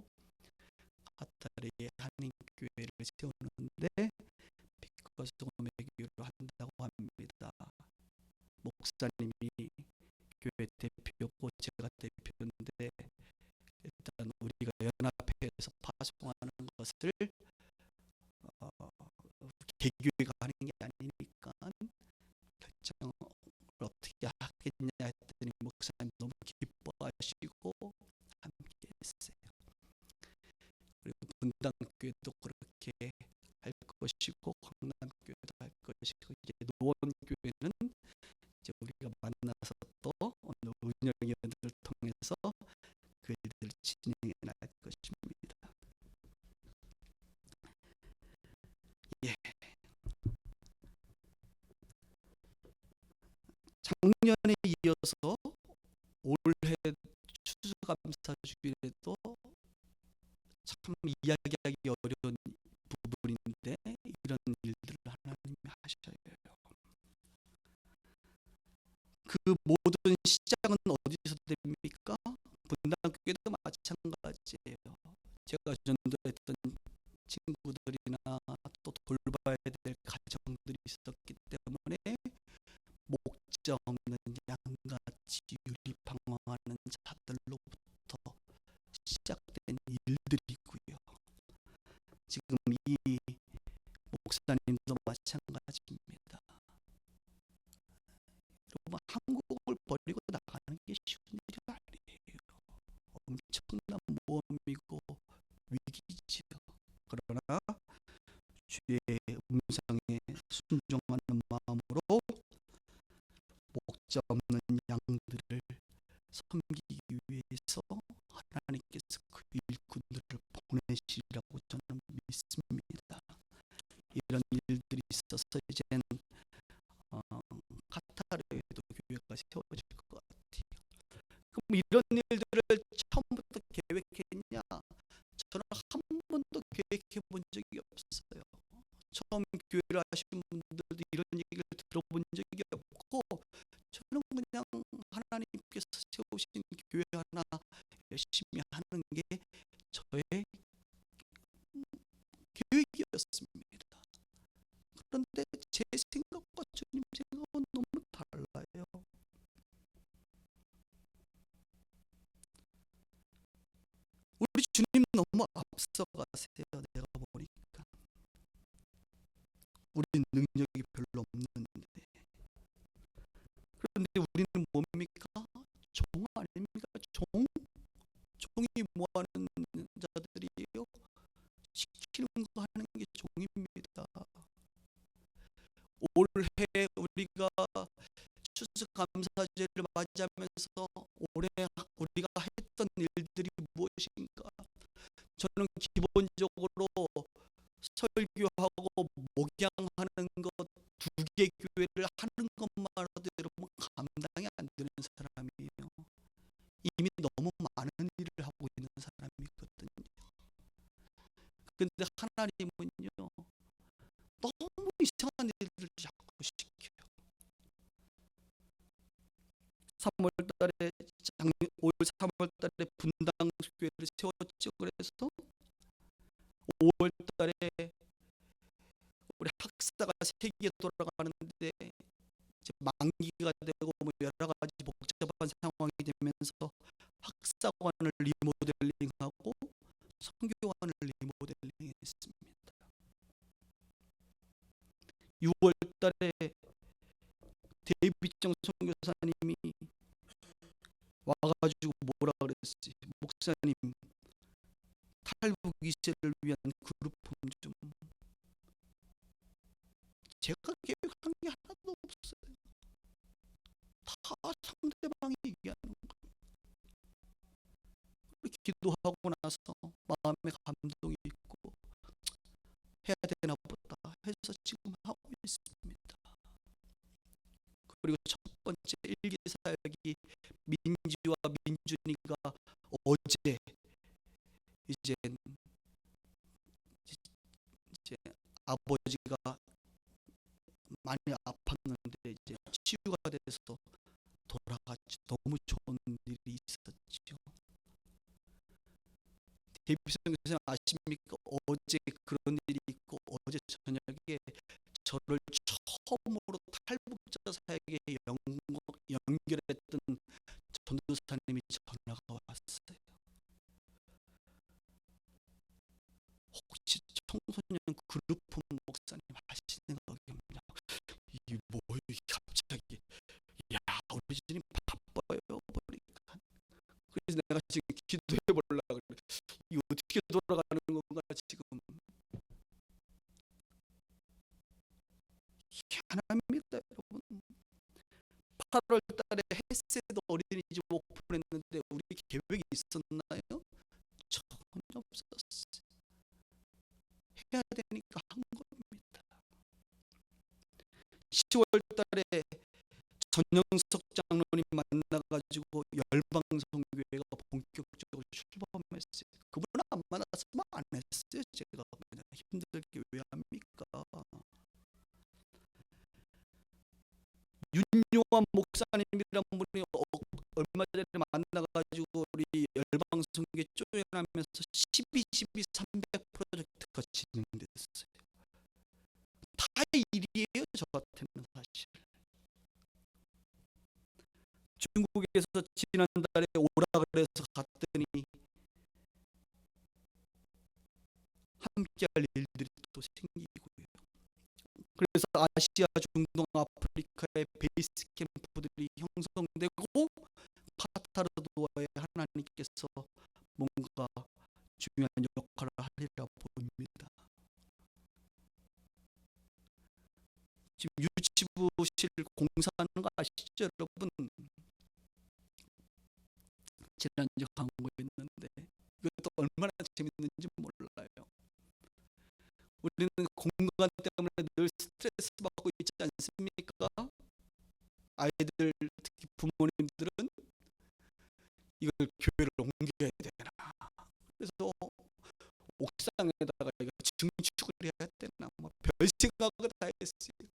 하타리에 한인교회를 세우는데 빛과 소금의 교회로 한다고 합니다. 목사님이 교회 대표고 제가 대표인데 일단 우리가 연합해서 파송하는 것을 개교회가 하는 게 아니니까 결정을 어떻게 하겠냐 했더니 목사님 너무 기뻐하시고 함께 했어요. 그리고 분당교회도 그렇게 할 것이고 광남교회도 할 것이고 이제 노원교회는 이제 우리가 만나서 또 오늘 운영위원들을 통해서 그 일들을 진행해 나갈 것입니다. 예. 작년에 이어서 올해 추수감사 주일에도 참 이야기하기 어려운 부분인데 이런 일들을 하나님이 하셔요. 그 모든 시작은 어디서 됩니까? 분당교회도 마찬가지예요. 제가 전도했던 친구들이나 또 돌봐야 될 가정들이 있었기 때문에 목자 없는 양같이 유리방황하는 자들로부터 시작된 일들이고요. 지금 이 목사님도 마찬가지입니다. 여러분, 한국을 버리고 나가는 게 쉬운 일이 아니에요. 엄청난 모험이고 위기지요. 그러나 주의 음성에 순종하는 마음으로 목자 없는 양들을 섬기기 위해서 하나님께서 그 일꾼들을 보내시리라고 저는 믿습니다. 이런 일들이 있어서 이제는 카타르에도 교회가 세워질 것 같아요. 그럼 이런 일들을 처음부터 계획했냐? 저는 한 번도 계획해 본 적이 없어요. 처음 교회를 하신 분들도 이런 얘기를 들어본 적이 없고 저는 그냥 하나님께서 세우신 교회 하나 열심히 하는 게 저의 계획이었습니다. 그런데 제 생각과 주님 생각은 너무 달라요. 우리 주님 너무 앞서가세요. 내가 보니까 우리 능력이 별로 없는데, 그런데 우리는 뭡니까? 올해 우리가 추수감사제를 맞이하면서 올해 우리가 했던 일들이 무엇인가? 저는 기본적으로 설교하고 목양하는 것 두 개 교회를 하는 것만으로도 여러분 감당이 안 되는 사람이에요. 이미 너무 많은 일을 하고 있는 사람이거든요. 근데 하나님은요, 너무 이상한 일들을 자꾸 시켜요. 3월 달에 올 3월 달에 분당 교회를 세웠죠. 그래서 5월 달에 우리 학사가 세계에 돌아가는데 이제 만기가 되고 뭐 여러 가지 복잡한 상황이 되면서 학사관을 리모델링하고 선교관을 리모델링했습니다. 6월 달에 데이비정 선교사님이 와가지고 뭐라 그랬지? 목사님, 탈북 2세를 위한 그룹홈 좀. 제가 계획한 게 하나도 없어요. 다 상대방이 얘기하는 거예요. 기도하고 나서 마음에 감동이 있고 해야 되나 보다 해서 지금 하고 있습니다. 그리고 첫 번째 일기사역이 민지와 민준이가 어제 이제 아버지가 많이 아팠는데 이제 치유가 돼서 돌아갔죠. 너무 좋은 일이 있었죠. 데이비드 선생님 아십니까? 어제 그런 일이 있고 어제 저녁에 저를 처음으로 탈북자 사역에 연결했던 전도사님이 전화가 왔어요. 혹시 청소년 그룹폰 목사님 하시는 거 없냐고. 이게 뭐 갑자기. 야, 우리 주님 바빠요 보니까. 그래서 내가 지금 기도해 보려고 그래. 이 어떻게 돌아가는 건가 지금. 희한합니다 여러분. 8월 달에 헬스도 어린이집 오픈했는데 우리 계획이 있었나요? 전혀 없었어요. 해야 되니까 한 겁니다. 10월 달에 전영석 장로님 만나가지고 열방성교회가 본격적으로 출범했어요. 그분은 안 만났으면 안 했어요. 제가 그냥 힘들게 왜 합니까? 윤용환 목사님이란 분이 얼마 전에 만나가지고 우리 열방성교회 쪼연하면서 12 300 프로젝트가 진행됐어요. 다 일이에요. 저 같으면 사실. 중국에서 지난달에 오라 그래서 갔더니 함께할 일들이 또 생기고요. 그래서 아시아, 중동, 아프리카의 베이스 캠프들이 형성되고 카타르도어에 하나님께서 뭔가 중요한 역할을 하리라 보입니다. 지금 유치부실 공사하는 거 아시죠 여러분? 지난주 광고했는데 이것도 얼마나 재밌는지 몰라요. 우리는 공간 때문에 늘 스트레스 받고 있지 않습니까? 아이들 특히 부모님들은 이걸 교회를 옮겨야 되나, 그래서 옥상에다가 이거 증축을 해야 되나 뭐 별 생각을 다 했어요.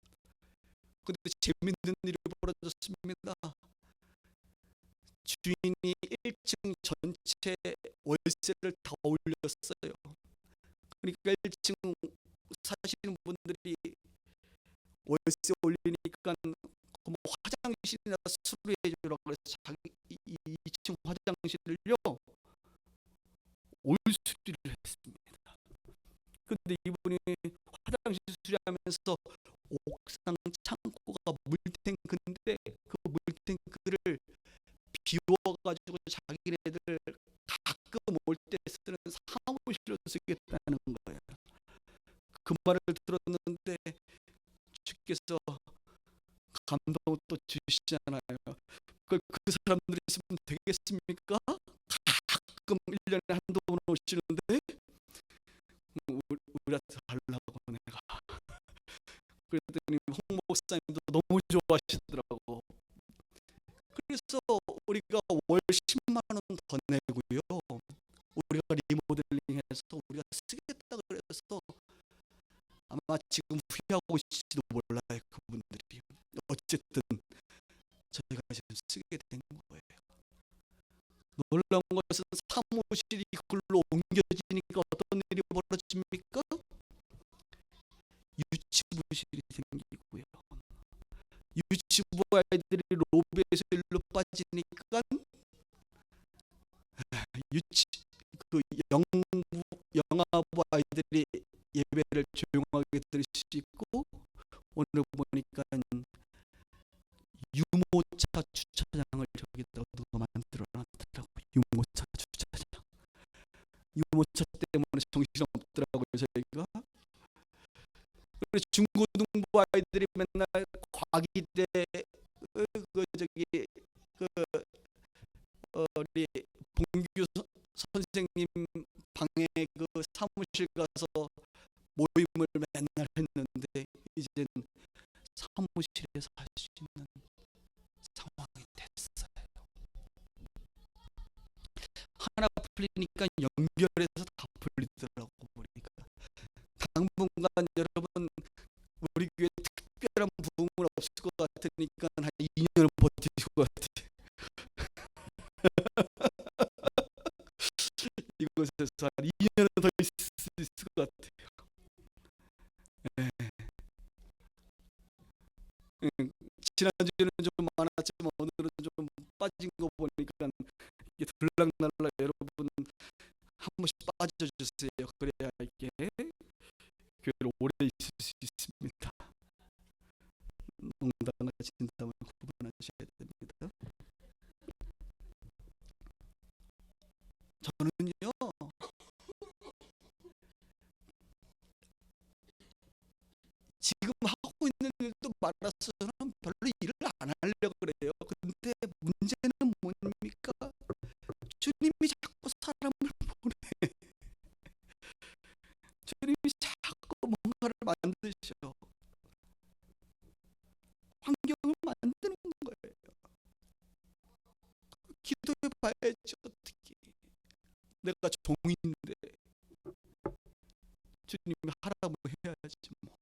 근데 재밌는 일이 벌어졌습니다. 주인이 1층 전체 월세를 다 올렸어요. 그러니까 1층 사시는 분들이 월세 올리니까 뭐 화장실이나 수리해 주라고 그래서 자기 2층 화장실을요 올 수리를 했습니다. 근데 이분이 화장실 수리하면서 옥상 창고가 물탱크인데 그 물탱크를 비워가지고 자기네들 가끔 올 때 쓰는 사무실로 쓰겠다는 거예요. 그 말을 들었는데 주께 주님께서 감동을 또 주시잖아요. 그 사람들이 있으면 되겠습니까? 가끔 1년에 한두 번 오시는데 우리한테 달라고 내가. 그랬더니 홍 목사님도 너무 좋아하시더라고. 그래서 우리가 월 10만 원 더 내고요. 우리가 리모델링해서 우리가 쓰겠다 그래서 아마 지금 후회하고 있을지도 몰라요. 그분들이. 어쨌든 저희가 지금 쓰게 된 거예요. 놀라운 것은 사무실이 글로 옮겨지니까 어떤 일이 벌어집니까? 유치부실이 생기고요. 유치부 아이들이 로비에서 일로 빠지니까 유치 그 영아부 아이들이 예배를 조용하게 들을 수 있고, 오늘 보니까 유모차 주차장을 저기다가 누가 만들어 놨더라고요. 유모차 주차장. 유모차 때문에 정신없더라고요 저희가. 그래서 중고등부 아이들이 맨날 과기대 우리 봉규 선생님 방에 그 사무실 가서 모임을 맨날 했는데 이제는 사무실에서 할 수 있는 상황이 됐어요. 하나 풀리니까 연결해서 다 풀리더라고 보니까. 당분간 여러분 우리 교회 특별한 부흥은 없을 것 같으니까 한 2년은 버티실 것 같아요. 이곳에서 한 2년은 더 있을 수 있을 것 같아요. 지난주에는 좀 많았지만 오늘은 좀 빠진 거 보니까 이게 들락날락. 여러분 한 번씩 빠져주세요. 그래야 이게 교회를 오래 있을 수 있습니다. 농담과 진담을 구분하셔야 됩니다. 저는요 지금 하고 있는 일도 많아서 저는 별로 일을 안 하려고 그래요. 근데 문제는 뭡니까? 주님이 자꾸 사람을 보내. 주님이 자꾸 뭔가를 만드셔. 환경을 만드는 거예요. 기도해 봐야지 어떻게. 내가 종인데 주님이 하라고 해야지 뭐.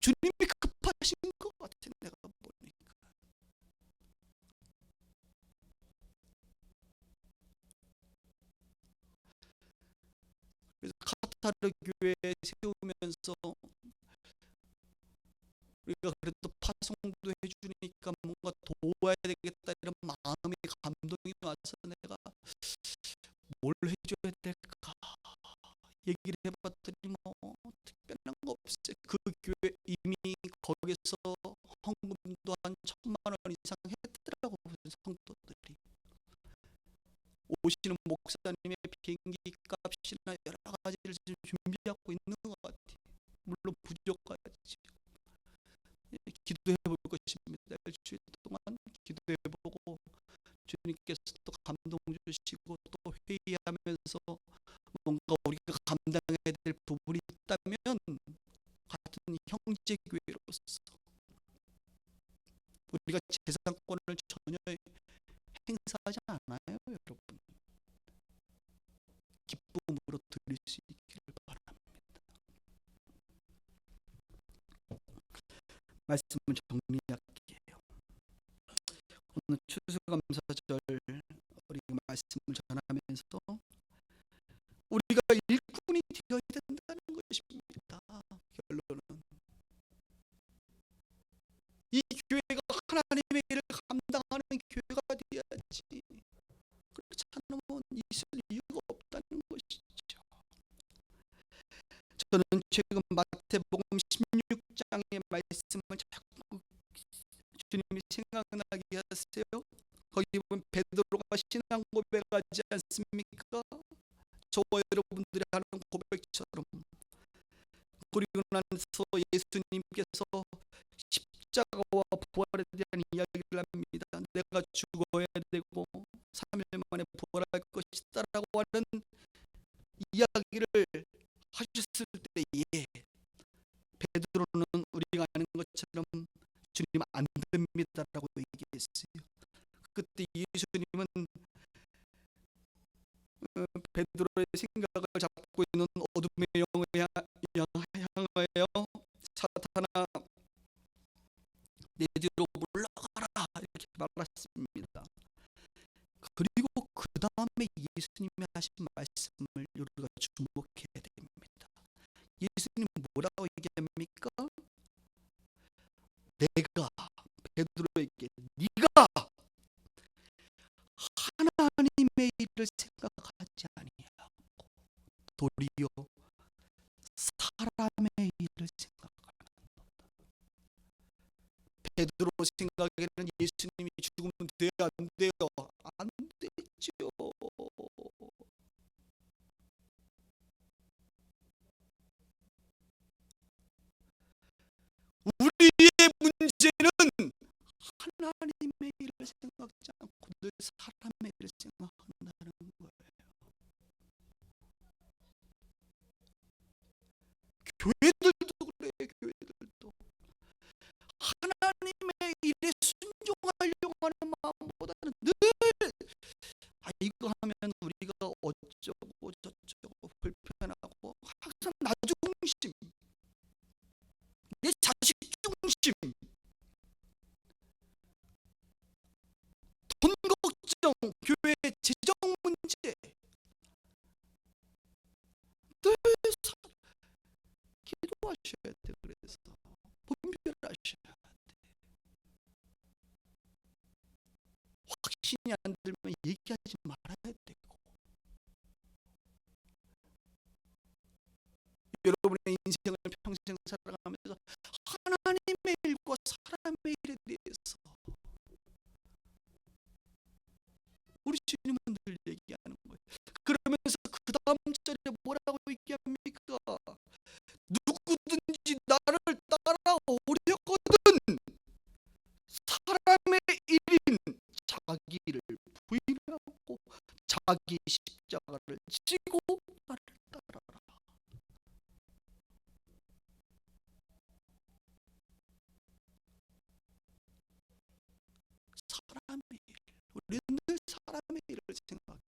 주님이 급하신 것 같아 내가 보니까. 그래서 카타르 교회 세우면서 우리가 그래도 파송도 해주니까 뭔가 도와야 되겠다 이런 마음이 감동이 와서 내가 뭘 해줘야 될까 얘기를 해봤더니 뭐 특별한 거 없어요. 그 교회 이미 거기서 헌금도 한 1,000만 원 이상 했더라고. 성도들이 오시는 목사님의 비행기 값이나 여러 가지를 지금 준비하고 있는 것 같아요. 물론 부족하지. 기도해 볼 것입니다. 일주일 동안 기도해 보고 주님께서 또 감동 주시고 또 회의하면서 뭔가 우리가 감당해야 될 부분이 있다면 같은 형제 교회로서 우리가 재산권을 전혀 행사하지 않아요. 여러분 기쁨으로 드릴 수 있기를 바랍니다. 말씀을 정리할게요. 오늘 추수감사절 우리가 말씀을 전하면서 우리가 일꾼이 되어야 된다는 것입니다. 결론은 이 교회가 하나님의 일을 감당하는 교회가 되어야지. 그렇지 않으면 있을 이유가 없다는 것이죠. 저는 최근 마태복음 16장의 말씀을 자꾸 주님이 생각나게 하세요. 거기 보면 베드로가 신앙 고백하지 않습니까? 저와 여러분들이 하는 고백처럼 그리고 나서 예수님께서 십자가와 부활에 대한 이야기를 합니다. 내가 죽어야 되고 3일 만에 부활할 것이다라고 하는 이야기를 하셨을 때에 베드로는 우리가 아는 것처럼 주님 안 됩니다라고 얘기했어요. 그때 예수님은 베드로의 생각을 잡고 있는 어둠의 영을 향하여 사탄아 내 뒤로 물러가라 이렇게 말했습니다. 그리고 그 다음에 예수님이 하신 말씀을 우리가 주목해야 됩니다. 예수님 뭐라고 얘기합니까? 내가 베드로에게 네가 하나님의 일을 생각하지 아니하고 도리어 사람의 일을 생각하는. 베드로 생각에는 예수님이 죽으면 돼요, 안 돼요? 안 되죠. 우리의 문제는 하나님의 일을 생각하지 않고 늘 사람의 일을 생각한다는 거예요. 교회들도 그래요. 교회들도 하나님의 일에 순종하려고 하는 마음보다는 늘 이거 하면 우리가 어쩌고 저쩌고 불편하고 항상 나 중심, 내 자식 중심, 돈 걱정, 교회 재정 문제, 늘 기도하셔야 돼. 그래서 분별하셔야 돼. 확신이 안 들면 얘기하지 말아야 되고, 여러분의 인생을 평생 살아가면서 하나님의 일과 사람의 일에 대해서 우리 주님은 늘 얘기하는 거예요. 그러면서 그 다음 절에 뭐라고 얘기합니까? 누구든지 나를 따라오려거든 사람의 일인 자기를 부인하고 자기 십자가를 지고 나를 따라라. 사람의 일, 우리는 늘 사람의 일을 생각해요.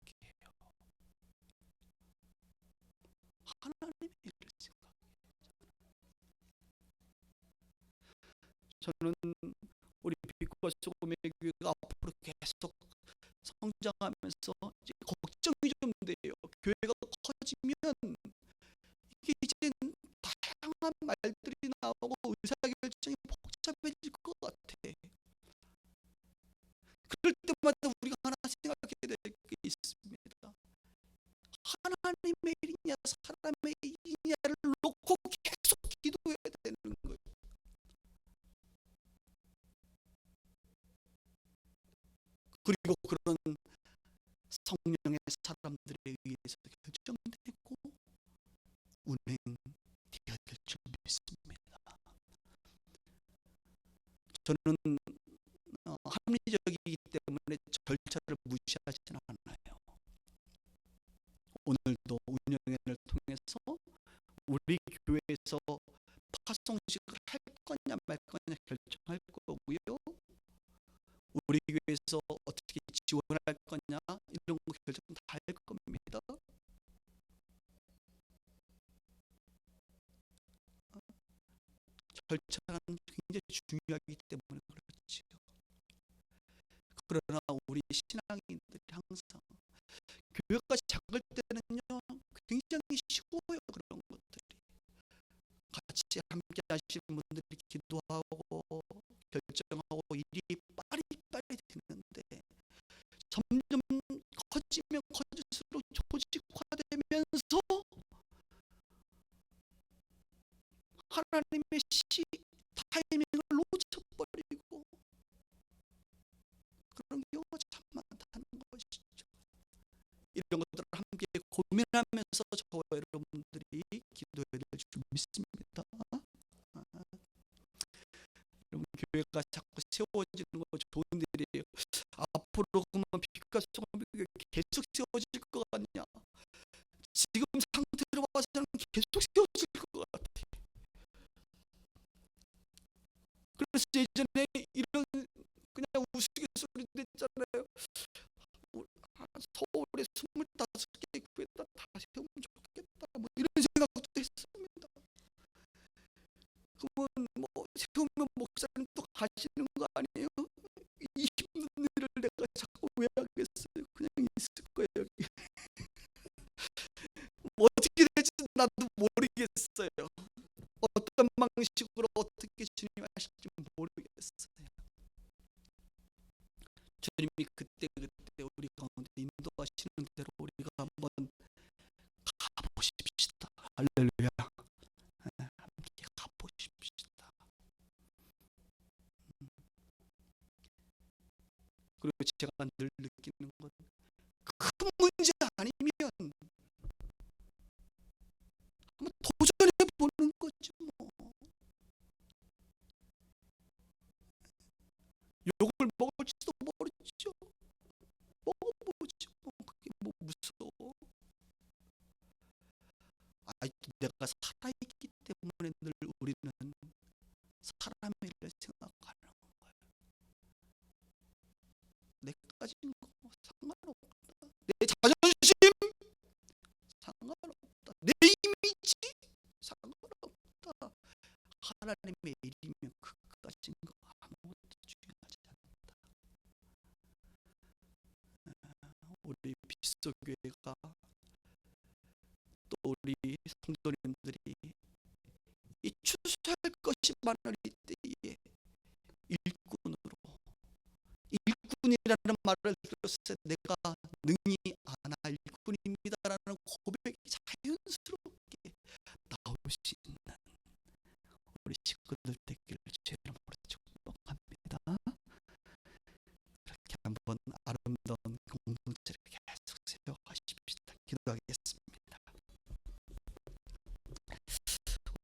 하나님의 일을 생각해요. 저는 우리 빛과 소금의 교회가 앞으로 계속 성장하면서 이제 걱정이 좀 돼요. 교회가 커지면 이게 이제 다양한 말들이 나오고 의사결정이 복잡해질 것 같아. 그럴 때마다 우리가 하나 생각해야 될 게 있습니다. 하나님의 일이냐 사람의 일이냐를 놓고 계속 기도해야 되는 거예요. 그리고 그런 성령의 사람들에 의해서 결정되고 운행되어야 될 줄 믿습니다. 저는 합리적이기 때문에 절차를 무시하지는 않아요. 오늘도 운영회를 통해서 우리 교회에서 파송식을 할 거냐 말 거냐 결정할 거고요. 우리 교회에서 어떻게 지원할 거냐 이런 거 결정 다 할 겁니다. 절차는 굉장히 중요하기 때문에 그렇지요. 그러나 우리 신앙인들이 항상 교회가 작을 때는요 굉장히 쉬워요. 그런 것들이 같이 함께 하시는 분들이 기도하고 결정하고 일이 빨리빨리 되는데 점점 커지면 커질수록 조직화되면서 하나님의 타이밍을 놓쳐버리고 그런 경우가 참 많다는 것이죠. 이런 것들을 함께 고민하면서 저와 여러분들이 기도해야 될 줄 믿습니다. 여러분, 교회가 자꾸 세워지는 거 좋은 일이에요. 앞으로 그러면 빛과 성비가 계속 세워질 것 같냐? 지금 상태로 봐서는 계속 세워질 것 같아. 그래서 예전에 이런 그냥 우스갯소리 냈잖아요. 서울에 25개 교회다 다 세우면 좋겠다, 뭐 이런 생각도 했습니다. 그러면 뭐 세우면 목사님 또 가시는 거 아니에요? 이 힘든 일을 내가 자꾸 왜 하겠어요? 그냥 있을 거예요, 여기. 뭐 어떻게 될지 나도 모르겠어요. 어떤 방식으로 어떻게 주님이 하실지 모르겠어요. 주님이 그때 우리 가운데 인도하시는 대로 우리가 한번 가보십시다. 할렐루야. 함께 가보십시다. 그리고 제가 늘 느끼는 건 큰 문제 아니면 한번 도전해 보는 거지 뭐. 욕을 먹을지도 모르죠. 먹어보지 뭐. 그게 뭐 무서워. 내가 살아있기 때문에 늘 우리는 사람의 일을 생각하는 거예요. 내 가진 거 상관없다. 내 자존심 상관없다. 내 이미지 상관없다. 하나님의 일이면 그 가진 거 아무것도 중요하지 않다. 우리 빗소교회가 또 우리 성도님들이 이 추수할 것이 많을 때에 일꾼이라는 말을 들었을 때 내가 능히 아나 일꾼입니다라는 고백이 자연스럽게 나올 수 있는 우리 식구들 되기를 주의 이름으로 축복합니다. 이렇게 한번 아름다운 공동체를 계속 세워가십시다. 기도하겠습니다.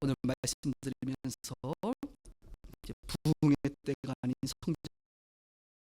오늘 말씀드리면서 이제 부흥의 때가 아닌 성